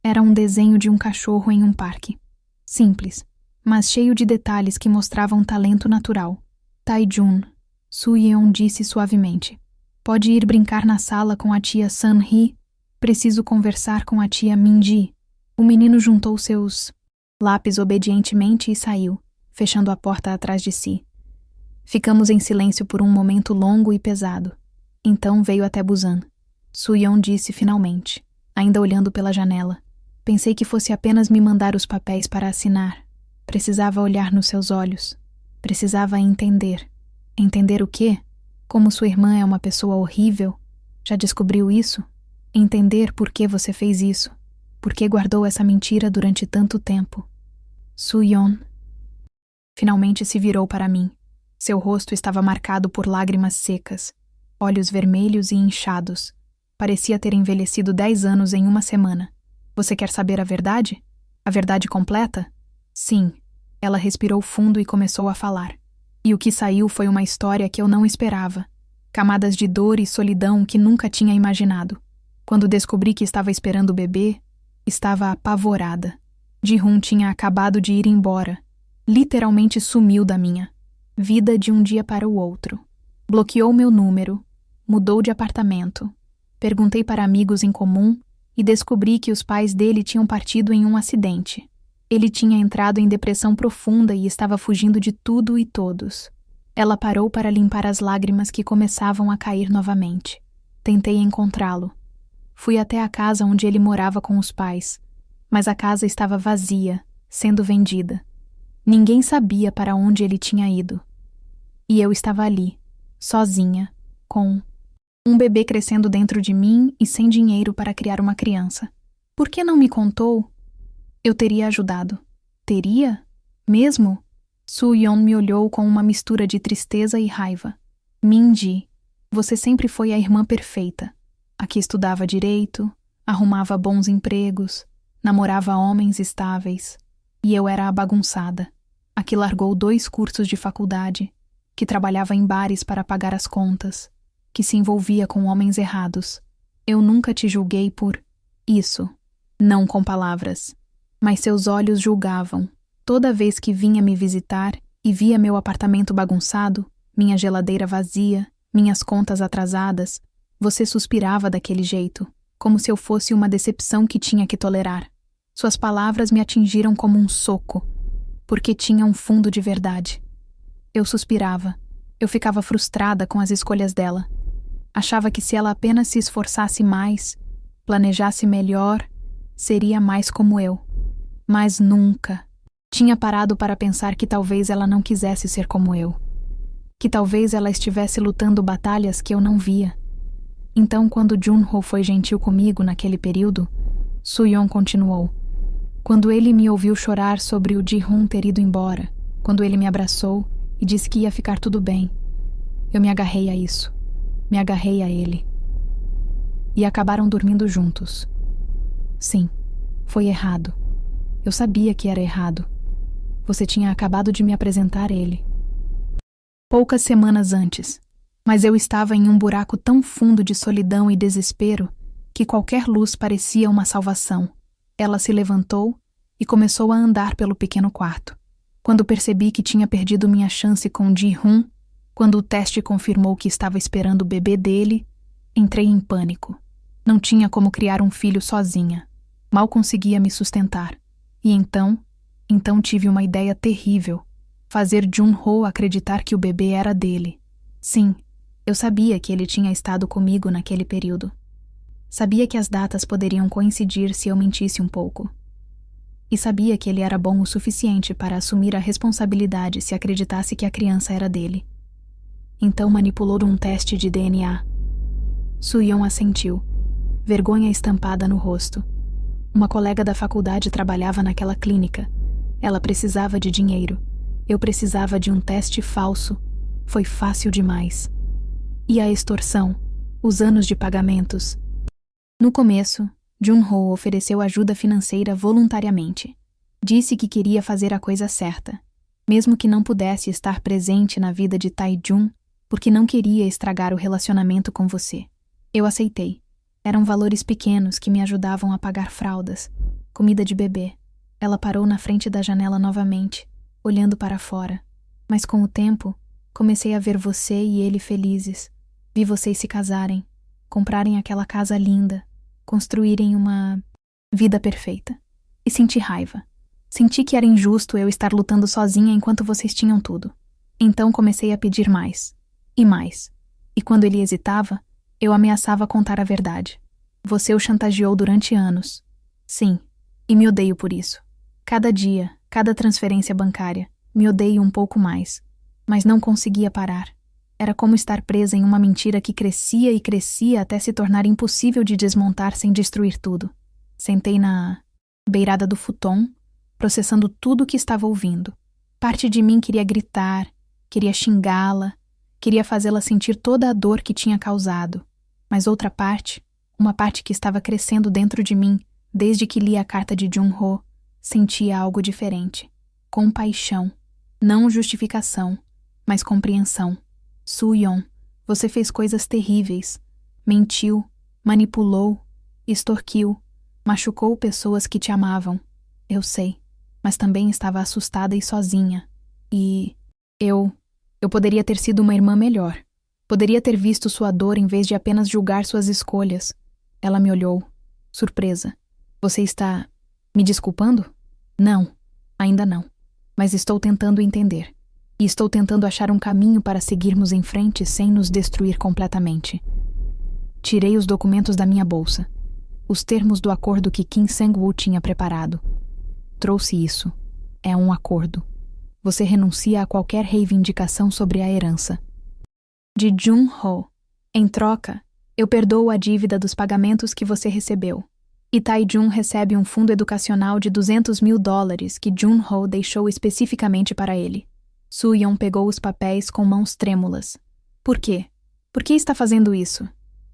Era um desenho de um cachorro em um parque. Simples, mas cheio de detalhes que mostravam um talento natural. Tae-jun, Soo-yeon disse suavemente. Pode ir brincar na sala com a tia Sun-hee? Preciso conversar com a tia Min-ji. O menino juntou seus lápis obedientemente e saiu, fechando a porta atrás de si. Ficamos em silêncio por um momento longo e pesado. Então veio até Busan. Soo-yeon disse finalmente, ainda olhando pela janela. Pensei que fosse apenas me mandar os papéis para assinar. Precisava olhar nos seus olhos. Precisava entender. Entender o quê? Como sua irmã é uma pessoa horrível? Já descobriu isso? Entender por que você fez isso. Por que guardou essa mentira durante tanto tempo? Soo-yeon finalmente se virou para mim. Seu rosto estava marcado por lágrimas secas. olhos vermelhos e inchados. Parecia ter envelhecido 10 anos em uma semana. Você quer saber a verdade? A verdade completa? Sim. Ela respirou fundo e começou a falar. E o que saiu foi uma história que eu não esperava. Camadas de dor e solidão que nunca tinha imaginado. Quando descobri que estava esperando o bebê, estava apavorada. Ji-hoon tinha acabado de ir embora. Literalmente sumiu da minha vida de um dia para o outro. Bloqueou meu número, mudou de apartamento. Perguntei para amigos em comum e descobri que os pais dele tinham partido em um acidente. Ele tinha entrado em depressão profunda e estava fugindo de tudo e todos. Ela parou para limpar as lágrimas que começavam a cair novamente. Tentei encontrá-lo. Fui até a casa onde ele morava com os pais, mas a casa estava vazia, sendo vendida. Ninguém sabia para onde ele tinha ido. E eu estava ali, sozinha, com um bebê crescendo dentro de mim e sem dinheiro para criar uma criança. Por que não me contou? Eu teria ajudado. Teria? Mesmo? Soo-yeon me olhou com uma mistura de tristeza e raiva. Min-ji, você sempre foi a irmã perfeita. A que estudava direito, arrumava bons empregos, namorava homens estáveis. E eu era a bagunçada. A que largou 2 cursos de faculdade, que trabalhava em bares para pagar as contas, que se envolvia com homens errados. Eu nunca te julguei por isso, não com palavras. Mas seus olhos julgavam. Toda vez que vinha me visitar e via meu apartamento bagunçado, minha geladeira vazia, minhas contas atrasadas, você suspirava daquele jeito, como se eu fosse uma decepção que tinha que tolerar. Suas palavras me atingiram como um soco, porque tinha um fundo de verdade. Eu suspirava. Eu ficava frustrada com as escolhas dela. Achava que se ela apenas se esforçasse mais, planejasse melhor, seria mais como eu. Mas nunca. Tinha parado para pensar que talvez ela não quisesse ser como eu. Que talvez ela estivesse lutando batalhas que eu não via. Então, quando Junho foi gentil comigo naquele período, Soo-yeon continuou. Quando ele me ouviu chorar sobre o Ji-hoon ter ido embora, quando ele me abraçou e disse que ia ficar tudo bem, eu me agarrei a isso. Me agarrei a ele. E acabaram dormindo juntos. Sim, foi errado. Eu sabia que era errado. Você tinha acabado de me apresentar ele. Poucas semanas antes, mas eu estava em um buraco tão fundo de solidão e desespero que qualquer luz parecia uma salvação. Ela se levantou e começou a andar pelo pequeno quarto. Quando percebi que tinha perdido minha chance com Ji-hoon, quando o teste confirmou que estava esperando o bebê dele, entrei em pânico. Não tinha como criar um filho sozinha. Mal conseguia me sustentar. E então tive uma ideia terrível. Fazer Junho acreditar que o bebê era dele. Sim, eu sabia que ele tinha estado comigo naquele período. Sabia que as datas poderiam coincidir se eu mentisse um pouco. E sabia que ele era bom o suficiente para assumir a responsabilidade se acreditasse que a criança era dele. Então manipulou um teste de DNA. Soo-yeon assentiu, vergonha estampada no rosto. Uma colega da faculdade trabalhava naquela clínica. Ela precisava de dinheiro. Eu precisava de um teste falso. Foi fácil demais. E a extorsão, os anos de pagamentos. No começo, Junho ofereceu ajuda financeira voluntariamente. Disse que queria fazer a coisa certa, mesmo que não pudesse estar presente na vida de Tae-jun, porque não queria estragar o relacionamento com você. Eu aceitei. Eram valores pequenos que me ajudavam a pagar fraldas, comida de bebê. Ela parou na frente da janela novamente, olhando para fora. Mas com o tempo, comecei a ver você e ele felizes. Vi vocês se casarem, comprarem aquela casa linda, construírem uma vida perfeita. E senti raiva. Senti que era injusto eu estar lutando sozinha enquanto vocês tinham tudo. Então comecei a pedir mais. E mais. E quando ele hesitava, eu ameaçava contar a verdade. Você o chantageou durante anos. Sim, e me odeio por isso. Cada dia, cada transferência bancária, me odeio um pouco mais. Mas não conseguia parar. Era como estar presa em uma mentira que crescia e crescia até se tornar impossível de desmontar sem destruir tudo. Sentei na beirada do futon, processando tudo o que estava ouvindo. Parte de mim queria gritar, queria xingá-la, Queria fazê-la sentir toda a dor que tinha causado. Mas outra parte, uma parte que estava crescendo dentro de mim, desde que li a carta de Jun-ho, sentia algo diferente. Compaixão. Não justificação, mas compreensão. Soo-yeon, você fez coisas terríveis. Mentiu, manipulou, extorquiu, machucou pessoas que te amavam. Eu sei, mas também estava assustada e sozinha. E eu poderia ter sido uma irmã melhor. Poderia ter visto sua dor em vez de apenas julgar suas escolhas. Ela me olhou, surpresa. Você está me desculpando? Não, ainda não. Mas estou tentando entender. E estou tentando achar um caminho para seguirmos em frente sem nos destruir completamente. Tirei os documentos da minha bolsa. Os termos do acordo que Kim Sang-woo tinha preparado. Trouxe isso. É um acordo. Você renuncia a qualquer reivindicação sobre a herança. De Jun-ho. Em troca, eu perdoo a dívida dos pagamentos que você recebeu. E Tae-jun recebe um fundo educacional de $200.000 que Jun-ho deixou especificamente para ele. Soo-yeon pegou os papéis com mãos trêmulas. Por quê? Por que está fazendo isso?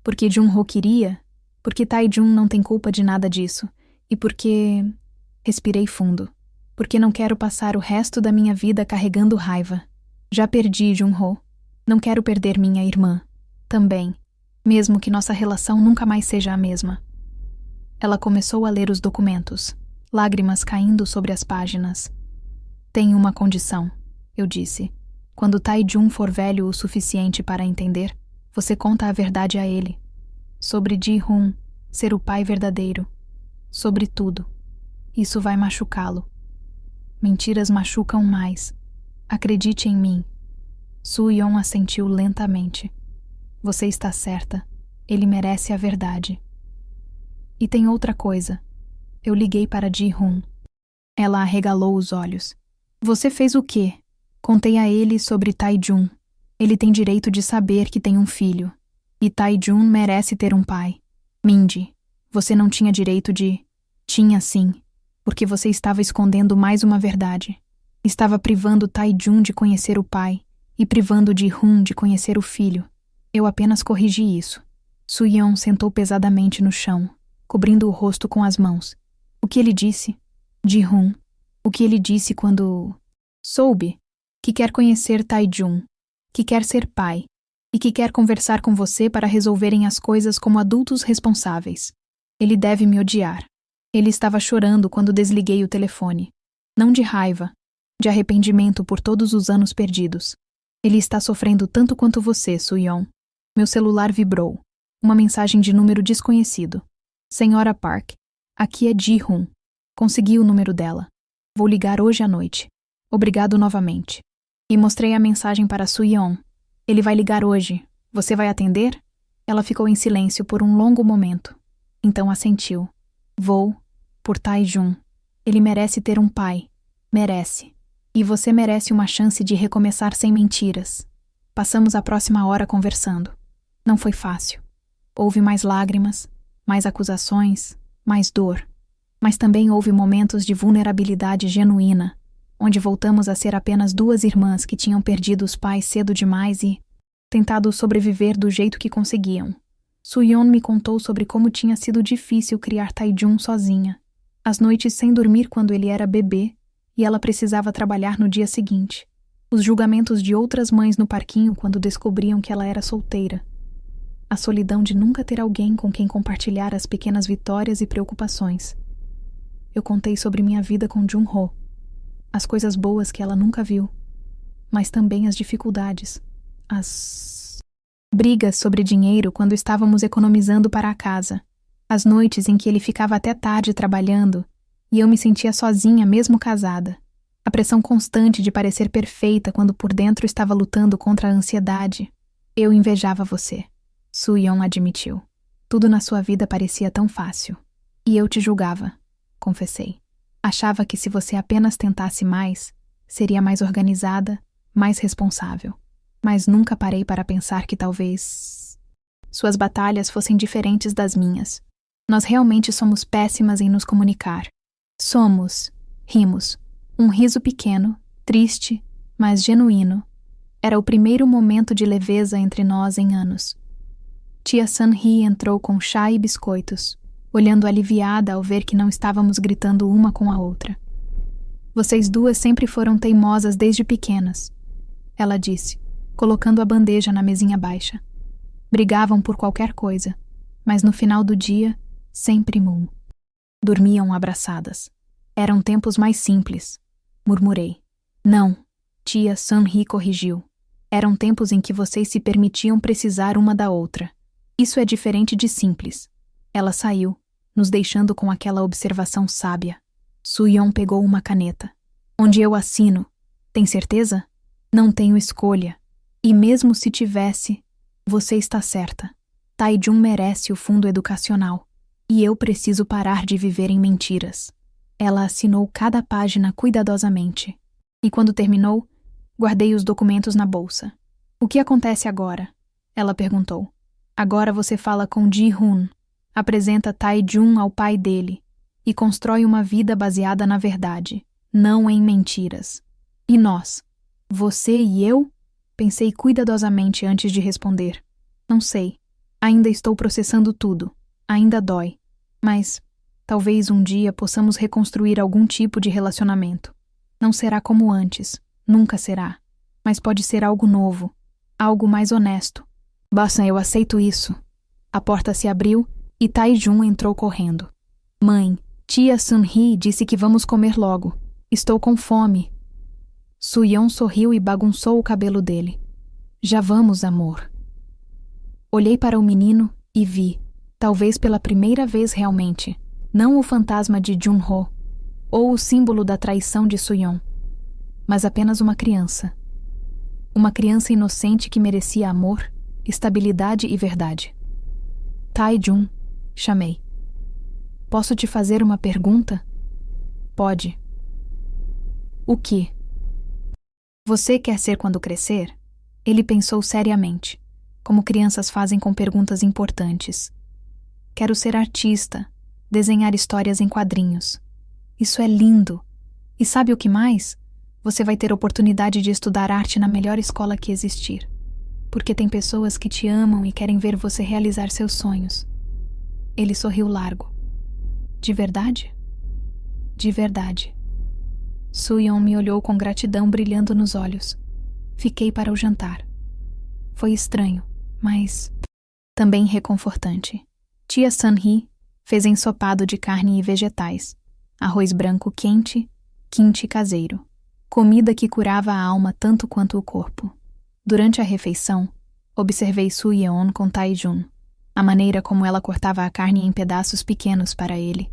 Porque Jun-ho queria? Porque Tae-jun não tem culpa de nada disso? E porque... Respirei fundo. Porque não quero passar o resto da minha vida carregando raiva. Já perdi Jun-ho. Não quero perder minha irmã. Também. Mesmo que nossa relação nunca mais seja a mesma. Ela começou a ler os documentos, lágrimas caindo sobre as páginas. Tenho uma condição, eu disse. Quando Tae-jun for velho o suficiente para entender, você conta a verdade a ele. Sobre Ji-hoon, ser o pai verdadeiro. Sobre tudo. Isso vai machucá-lo. Mentiras machucam mais. Acredite em mim. Soo-yeon assentiu lentamente. Você está certa. Ele merece a verdade. E tem outra coisa. Eu liguei para Ji-hoon. Ela arregalou os olhos. Você fez o quê? Contei a ele sobre Tae-jun. Ele tem direito de saber que tem um filho. E Tae-jun merece ter um pai. Mindy, você não tinha direito de... Tinha sim, porque você estava escondendo mais uma verdade. Estava privando Tae-jun de conhecer o pai e privando Ji-hoon de conhecer o filho. Eu apenas corrigi isso. Soo-yeon sentou pesadamente no chão, cobrindo o rosto com as mãos. O que ele disse? Ji-hoon. O que ele disse quando... Soube que quer conhecer Tae-jun, que quer ser pai e que quer conversar com você para resolverem as coisas como adultos responsáveis. Ele deve me odiar. Ele estava chorando quando desliguei o telefone. Não de raiva, de arrependimento por todos os anos perdidos. Ele está sofrendo tanto quanto você, Soo-yeon. Meu celular vibrou. Uma mensagem de número desconhecido. Senhora Park, aqui é Ji-hoon. Consegui o número dela. Vou ligar hoje à noite. Obrigado novamente. E mostrei a mensagem para Soo-yeon. Ele vai ligar hoje. Você vai atender? Ela ficou em silêncio por um longo momento. Então assentiu. Vou, por Tae-jun. Ele merece ter um pai. Merece. E você merece uma chance de recomeçar sem mentiras. Passamos a próxima hora conversando. Não foi fácil. Houve mais lágrimas, mais acusações, mais dor. Mas também houve momentos de vulnerabilidade genuína, onde voltamos a ser apenas duas irmãs que tinham perdido os pais cedo demais e tentado sobreviver do jeito que conseguiam. Soo-yeon me contou sobre como tinha sido difícil criar Tae-jun sozinha. As noites sem dormir quando ele era bebê e ela precisava trabalhar no dia seguinte. Os julgamentos de outras mães no parquinho quando descobriam que ela era solteira. A solidão de nunca ter alguém com quem compartilhar as pequenas vitórias e preocupações. Eu contei sobre minha vida com Jun-ho. As coisas boas que ela nunca viu. Mas também as dificuldades. As brigas sobre dinheiro quando estávamos economizando para a casa. As noites em que ele ficava até tarde trabalhando e eu me sentia sozinha mesmo casada. A pressão constante de parecer perfeita quando por dentro estava lutando contra a ansiedade. Eu invejava você. Soo-yeon admitiu. Tudo na sua vida parecia tão fácil. E eu te julgava, confessei. Achava que se você apenas tentasse mais, seria mais organizada, mais responsável. Mas nunca parei para pensar que talvez suas batalhas fossem diferentes das minhas. Nós realmente somos péssimas em nos comunicar. Somos, rimos. Um riso pequeno, triste, mas genuíno. Era o primeiro momento de leveza entre nós em anos. Tia Sun-hee entrou com chá e biscoitos, olhando aliviada ao ver que não estávamos gritando uma com a outra. Vocês duas sempre foram teimosas desde pequenas, ela disse, colocando a bandeja na mesinha baixa. Brigavam por qualquer coisa, mas no final do dia, sempre Moon. Dormiam abraçadas. Eram tempos mais simples, murmurei. Não, tia Sun-hee corrigiu. Eram tempos em que vocês se permitiam precisar uma da outra. Isso é diferente de simples. Ela saiu, nos deixando com aquela observação sábia. Soo-yeon pegou uma caneta. Onde eu assino? Tem certeza? Não tenho escolha. E mesmo se tivesse, você está certa. Tae-jun merece o fundo educacional. E eu preciso parar de viver em mentiras. Ela assinou cada página cuidadosamente. E quando terminou, guardei os documentos na bolsa. O que acontece agora? Ela perguntou. Agora você fala com Ji-hoon, apresenta Tae-jun ao pai dele e constrói uma vida baseada na verdade, não em mentiras. E nós? Você e eu? Pensei cuidadosamente antes de responder. Não sei. Ainda estou processando tudo. Ainda dói. Mas talvez um dia possamos reconstruir algum tipo de relacionamento. Não será como antes. Nunca será. Mas pode ser algo novo. Algo mais honesto. Basta, eu aceito isso. A porta se abriu e Tae-jun entrou correndo. Mãe, tia Sun-hee disse que vamos comer logo. Estou com fome. Soo-yeon sorriu e bagunçou o cabelo dele. Já vamos, amor. Olhei para o menino e vi, talvez pela primeira vez realmente, não o fantasma de Jun-ho, ou o símbolo da traição de Soo-yeon, mas apenas uma criança. Uma criança inocente que merecia amor, estabilidade e verdade. Tae-jun, chamei. Posso te fazer uma pergunta? Pode. O que? Você quer ser quando crescer? Ele pensou seriamente, como crianças fazem com perguntas importantes. Quero ser artista, desenhar histórias em quadrinhos. Isso é lindo. E sabe o que mais? Você vai ter oportunidade de estudar arte na melhor escola que existir. Porque tem pessoas que te amam e querem ver você realizar seus sonhos. Ele sorriu largo. De verdade? De verdade. Soo-yeon me olhou com gratidão brilhando nos olhos. Fiquei para o jantar. Foi estranho, mas também reconfortante. Tia Sun-hee fez ensopado de carne e vegetais, arroz branco quente, kimchi caseiro, comida que curava a alma tanto quanto o corpo. Durante a refeição, observei Soo-yeon com Tae-jun, a maneira como ela cortava a carne em pedaços pequenos para ele,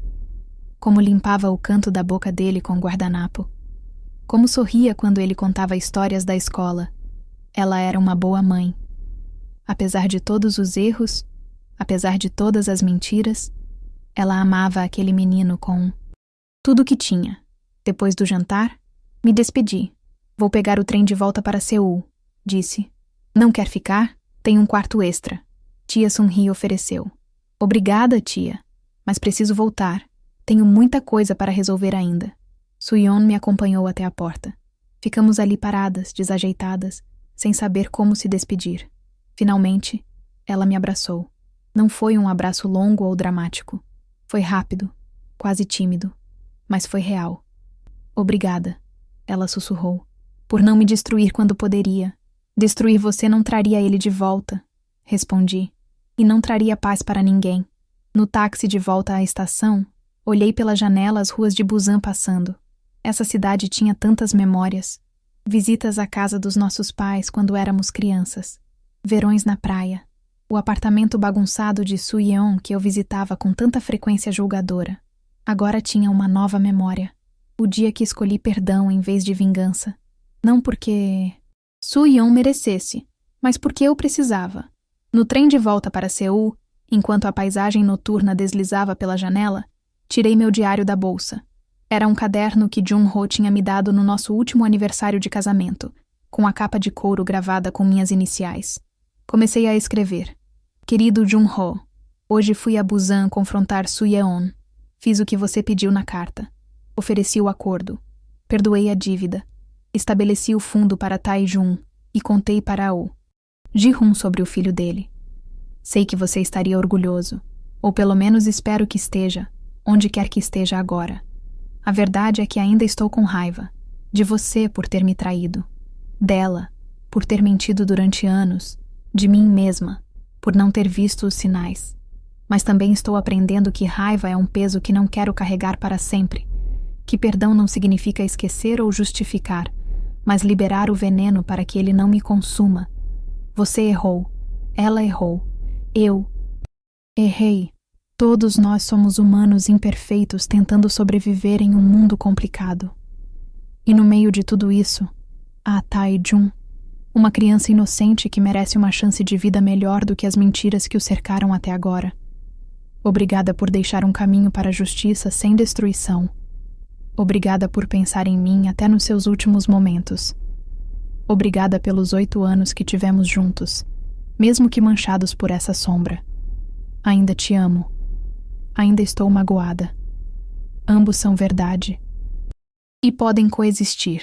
como limpava o canto da boca dele com guardanapo, como sorria quando ele contava histórias da escola. Ela era uma boa mãe. Apesar de todos os erros, apesar de todas as mentiras, ela amava aquele menino com tudo o que tinha. Depois do jantar, me despedi. Vou pegar o trem de volta para Seul, disse. Não quer ficar? Tem um quarto extra. Tia Sun-hee ofereceu. Obrigada, tia, mas preciso voltar. Tenho muita coisa para resolver ainda. Soo-yeon me acompanhou até a porta. Ficamos ali paradas, desajeitadas, sem saber como se despedir. Finalmente, ela me abraçou. Não foi um abraço longo ou dramático. Foi rápido, quase tímido, mas foi real. Obrigada, ela sussurrou, por não me destruir quando poderia. Destruir você não traria ele de volta, respondi, e não traria paz para ninguém. No táxi de volta à estação, olhei pela janela as ruas de Busan passando. Essa cidade tinha tantas memórias. Visitas à casa dos nossos pais quando éramos crianças. Verões na praia. O apartamento bagunçado de Soo-yeon que eu visitava com tanta frequência julgadora. Agora tinha uma nova memória. O dia que escolhi perdão em vez de vingança. Não porque Soo-yeon merecesse, mas porque eu precisava. No trem de volta para Seul, enquanto a paisagem noturna deslizava pela janela, tirei meu diário da bolsa. Era um caderno que Jun-ho tinha me dado no nosso último aniversário de casamento, com a capa de couro gravada com minhas iniciais. Comecei a escrever. Querido Jun-ho, hoje fui a Busan confrontar Soo-yeon. Fiz o que você pediu na carta. Ofereci o acordo. Perdoei a dívida. Estabeleci o fundo para Tae-jun e contei para o Ji-hun sobre o filho dele. Sei que você estaria orgulhoso, ou pelo menos espero que esteja, onde quer que esteja agora. A verdade é que ainda estou com raiva, de você por ter me traído, dela, por ter mentido durante anos, de mim mesma, por não ter visto os sinais. Mas também estou aprendendo que raiva é um peso que não quero carregar para sempre, que perdão não significa esquecer ou justificar, mas liberar o veneno para que ele não me consuma. Você errou, ela errou, eu errei. Todos nós somos humanos imperfeitos tentando sobreviver em um mundo complicado. E no meio de tudo isso, há Tae-jun, uma criança inocente que merece uma chance de vida melhor do que as mentiras que o cercaram até agora. Obrigada por deixar um caminho para a justiça sem destruição. Obrigada por pensar em mim até nos seus últimos momentos. Obrigada pelos 8 anos que tivemos juntos, mesmo que manchados por essa sombra. Ainda te amo. Ainda estou magoada. Ambos são verdade. E podem coexistir.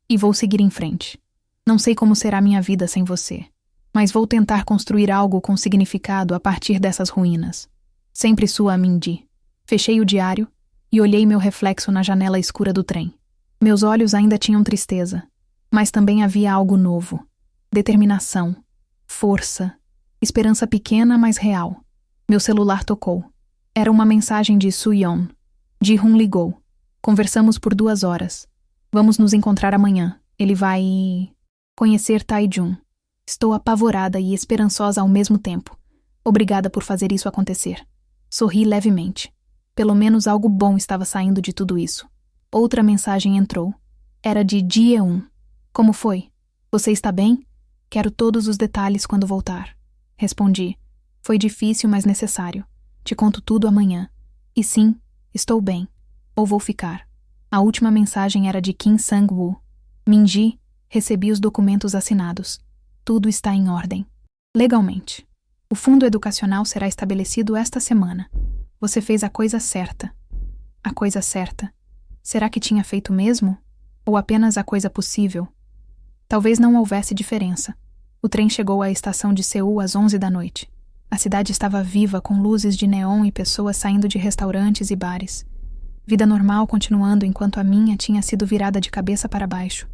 E vou seguir em frente. Não sei como será minha vida sem você, mas vou tentar construir algo com significado a partir dessas ruínas. Sempre sua Mindy. Fechei o diário e olhei meu reflexo na janela escura do trem. Meus olhos ainda tinham tristeza, mas também havia algo novo. Determinação, força, esperança pequena, mas real. Meu celular tocou. Era uma mensagem de Soo-yeon. Ji-hun ligou. Conversamos por 2 horas. Vamos nos encontrar amanhã. Ele vai conhecer Tae-jun. Estou apavorada e esperançosa ao mesmo tempo. Obrigada por fazer isso acontecer. Sorri levemente. Pelo menos algo bom estava saindo de tudo isso. Outra mensagem entrou. Era de Ji-eun. Como foi? Você está bem? Quero todos os detalhes quando voltar. Respondi. Foi difícil, mas necessário. Te conto tudo amanhã. E sim, estou bem. Ou vou ficar. A última mensagem era de Kim Sang-woo. Minji, recebi os documentos assinados. Tudo está em ordem. Legalmente. O fundo educacional será estabelecido esta semana. Você fez a coisa certa. A coisa certa. Será que tinha feito mesmo? Ou apenas a coisa possível? Talvez não houvesse diferença. O trem chegou à estação de Seul às 11 da noite. A cidade estava viva, com luzes de neon e pessoas saindo de restaurantes e bares. Vida normal continuando enquanto a minha tinha sido virada de cabeça para baixo.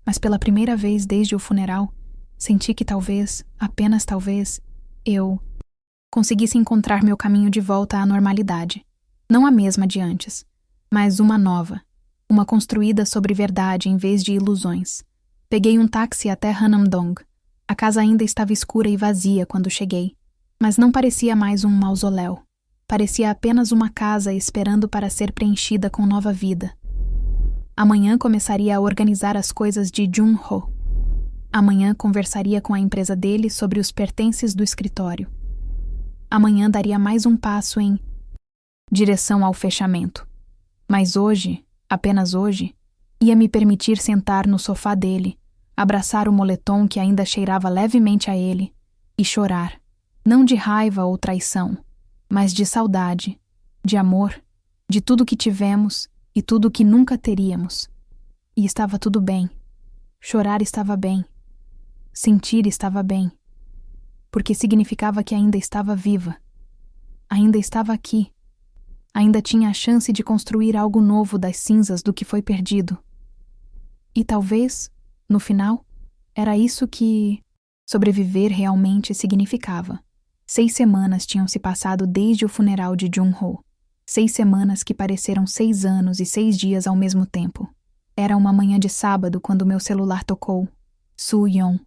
Mas pela primeira vez desde o funeral, senti que talvez, apenas talvez, eu conseguisse encontrar meu caminho de volta à normalidade. Não a mesma de antes, mas uma nova. Uma construída sobre verdade em vez de ilusões. Peguei um táxi até Hanamdong. A casa ainda estava escura e vazia quando cheguei. Mas não parecia mais um mausoléu. Parecia apenas uma casa esperando para ser preenchida com nova vida. Amanhã começaria a organizar as coisas de Jun-ho. Amanhã conversaria com a empresa dele sobre os pertences do escritório. Amanhã daria mais um passo em direção ao fechamento. Mas hoje, apenas hoje, ia me permitir sentar no sofá dele, abraçar o moletom que ainda cheirava levemente a ele e chorar. Não de raiva ou traição, mas de saudade, de amor, de tudo que tivemos e tudo que nunca teríamos. E estava tudo bem. Chorar estava bem. Sentir estava bem. Porque significava que ainda estava viva. Ainda estava aqui. Ainda tinha a chance de construir algo novo das cinzas do que foi perdido. E talvez, no final, era isso que sobreviver realmente significava. 6 semanas tinham se passado desde o funeral de Jun-ho. 6 semanas que pareceram 6 anos e 6 dias ao mesmo tempo. Era uma manhã de sábado quando meu celular tocou. Soo-yeon.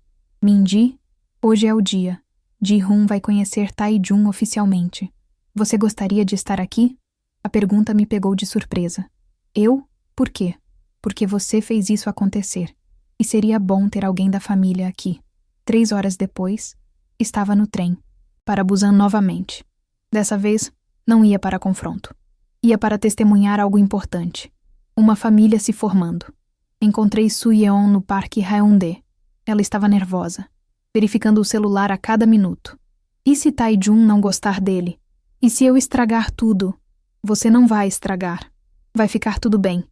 Minji, hoje é o dia. Ji-hun vai conhecer Tae-jun oficialmente. Você gostaria de estar aqui? A pergunta me pegou de surpresa. Eu? Por quê? Porque você fez isso acontecer. E seria bom ter alguém da família aqui. 3 horas depois, estava no trem. Para Busan novamente. Dessa vez, não ia para confronto. Ia para testemunhar algo importante. Uma família se formando. Encontrei Soo-yeon no Parque Haeundae. Ela estava nervosa, verificando o celular a cada minuto. E se Tae-jun não gostar dele? E se eu estragar tudo? Você não vai estragar. Vai ficar tudo bem.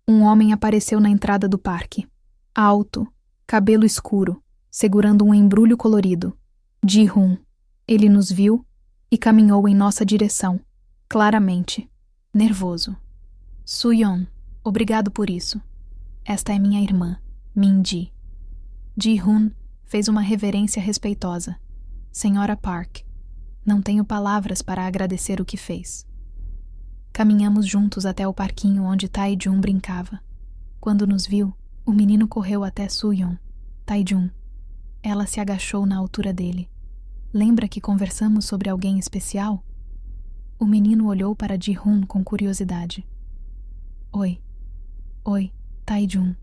Um homem apareceu na entrada do parque. Alto, cabelo escuro, segurando um embrulho colorido. Ji-hoon. Ele nos viu e caminhou em nossa direção, claramente, nervoso. Soo-yeon, obrigado por isso. Esta é minha irmã, Min-ji. Ji-hoon fez uma reverência respeitosa. Senhora Park, não tenho palavras para agradecer o que fez. Caminhamos juntos até o parquinho onde Tae-jun brincava. Quando nos viu, o menino correu até Soo-yeon. Tae-jun. Ela se agachou na altura dele. Lembra que conversamos sobre alguém especial? O menino olhou para Ji-hoon com curiosidade. Oi, Tae-jun.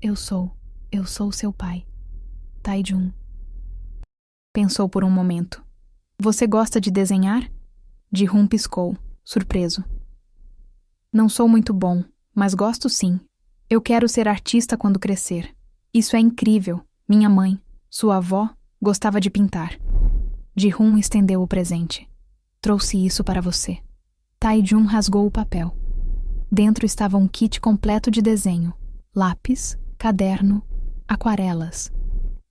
Eu sou seu pai. Tae-jun. Pensou por um momento. Você gosta de desenhar? Ji-hoon piscou, surpreso. Não sou muito bom, mas gosto sim. Eu quero ser artista quando crescer. Isso é incrível. Minha mãe, sua avó, gostava de pintar. Ji-hoon estendeu o presente. Trouxe isso para você. Tae-jun rasgou o papel. Dentro estava um kit completo de desenho. Lápis, caderno, aquarelas.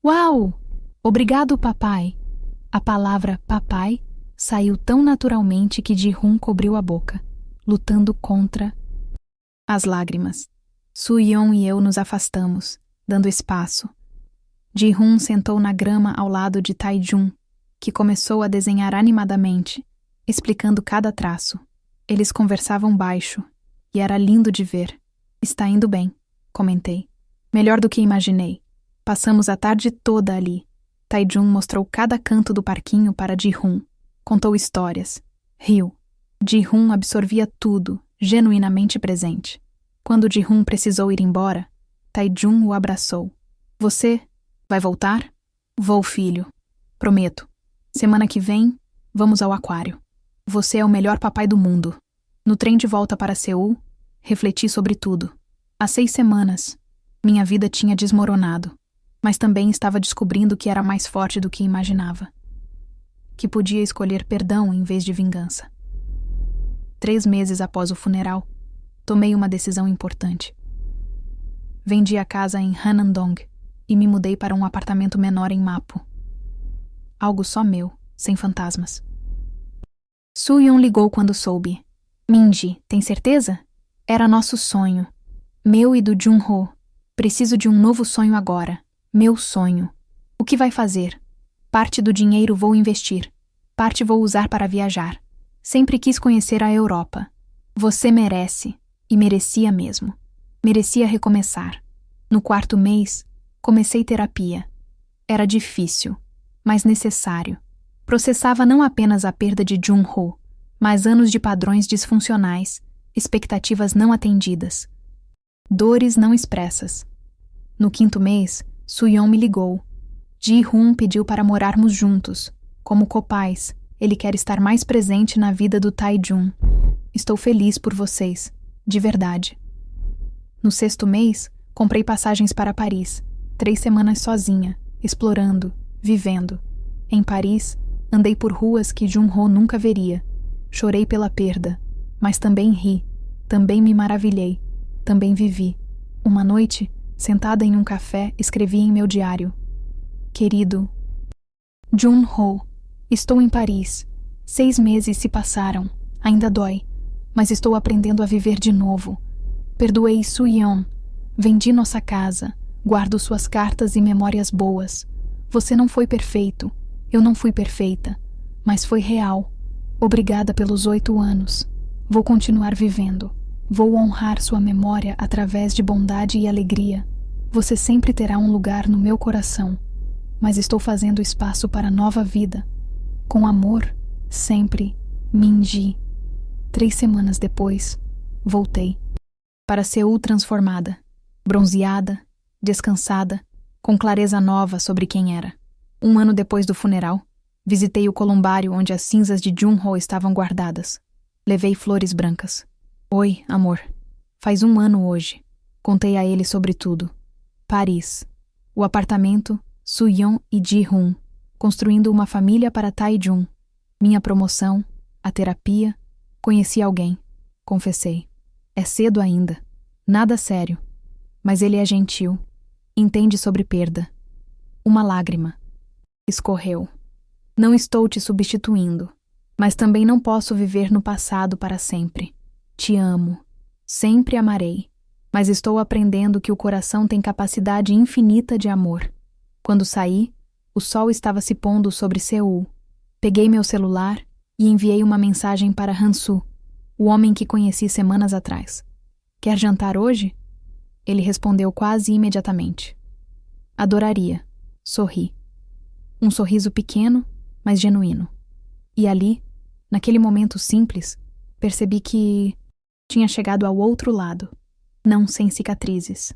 Uau! Obrigado, papai. A palavra papai saiu tão naturalmente que Ji-hoon cobriu a boca, lutando contra as lágrimas. Soo-yeon e eu nos afastamos, dando espaço. Ji-hoon sentou na grama ao lado de Tae-jun, que começou a desenhar animadamente, explicando cada traço. Eles conversavam baixo, e era lindo de ver. Está indo bem, comentei. Melhor do que imaginei. Passamos a tarde toda ali. Tae-jun mostrou cada canto do parquinho para Ji-hoon. Contou histórias. Riu. Ji-hoon absorvia tudo, genuinamente presente. Quando Ji-hoon precisou ir embora, Tae-jun o abraçou. Você vai voltar? Vou, filho. Prometo. Semana que vem, vamos ao aquário. Você é o melhor papai do mundo. No trem de volta para Seul, refleti sobre tudo. Há 6 semanas, minha vida tinha desmoronado, mas também estava descobrindo que era mais forte do que imaginava. Que podia escolher perdão em vez de vingança. 3 meses após o funeral, tomei uma decisão importante. Vendi a casa em Hanandong e me mudei para um apartamento menor em Mapo. Algo só meu, sem fantasmas. Soo-yeon ligou quando soube. Min-ji, tem certeza? Era nosso sonho. Meu e do Jun-ho. Preciso de um novo sonho agora. Meu sonho. O que vai fazer? Parte do dinheiro vou investir. Parte vou usar para viajar. Sempre quis conhecer a Europa. Você merece. E merecia mesmo. Merecia recomeçar. No 4º mês, comecei terapia. Era difícil, mas necessário. Processava não apenas a perda de Jun-ho, mas anos de padrões disfuncionais, expectativas não atendidas, dores não expressas. No 5º mês, Soo-yeon me ligou. Ji-hoon pediu para morarmos juntos. Como copais, ele quer estar mais presente na vida do Tae-jun. Estou feliz por vocês, de verdade. No 6º mês, comprei passagens para Paris. 3 semanas sozinha, explorando, vivendo. Em Paris, andei por ruas que Jun-ho nunca veria. Chorei pela perda, mas também ri, também me maravilhei, também vivi. Uma noite, sentada em um café, escrevi em meu diário. Querido Jun-ho, estou em Paris. 6 meses se passaram. Ainda dói, mas estou aprendendo a viver de novo. Perdoei Soo-yeon. Vendi nossa casa. Guardo suas cartas e memórias boas. Você não foi perfeito. Eu não fui perfeita. Mas foi real. Obrigada pelos 8 anos. Vou continuar vivendo. Vou honrar sua memória através de bondade e alegria. Você sempre terá um lugar no meu coração. Mas estou fazendo espaço para nova vida. Com amor, sempre, Min-ji. 3 semanas depois, voltei. Para Seul transformada, bronzeada, descansada, com clareza nova sobre quem era. 1 ano depois do funeral, visitei o columbário onde as cinzas de Jun-ho estavam guardadas. Levei flores brancas. Oi, amor. Faz 1 ano hoje. Contei a ele sobre tudo. Paris. O apartamento, Soo-yeon e Ji-hoon. Construindo uma família para Tae-jun. Minha promoção, a terapia. Conheci alguém. Confessei. É cedo ainda. Nada sério. Mas ele é gentil. Entende sobre perda. Uma lágrima escorreu. Não estou te substituindo, mas também não posso viver no passado para sempre. Te amo. Sempre amarei. Mas estou aprendendo que o coração tem capacidade infinita de amor. Quando saí, o sol estava se pondo sobre Seul. Peguei meu celular e enviei uma mensagem para Hansu, o homem que conheci semanas atrás. Quer jantar hoje? Ele respondeu quase imediatamente. Adoraria. Sorri. Um sorriso pequeno, mas genuíno. E ali, naquele momento simples, percebi que tinha chegado ao outro lado. Não sem cicatrizes,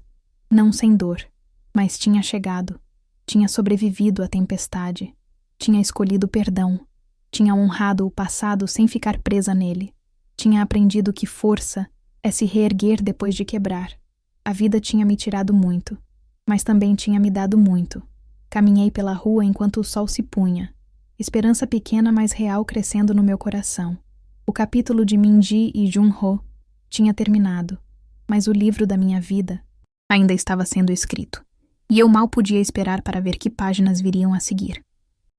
não sem dor, mas tinha chegado. Tinha sobrevivido à tempestade. Tinha escolhido perdão. Tinha honrado o passado sem ficar presa nele. Tinha aprendido que força é se reerguer depois de quebrar. A vida tinha me tirado muito, mas também tinha me dado muito. Caminhei pela rua enquanto o sol se punha. Esperança pequena, mas real crescendo no meu coração. O capítulo de Minji e Junho tinha terminado, mas o livro da minha vida ainda estava sendo escrito. E eu mal podia esperar para ver que páginas viriam a seguir.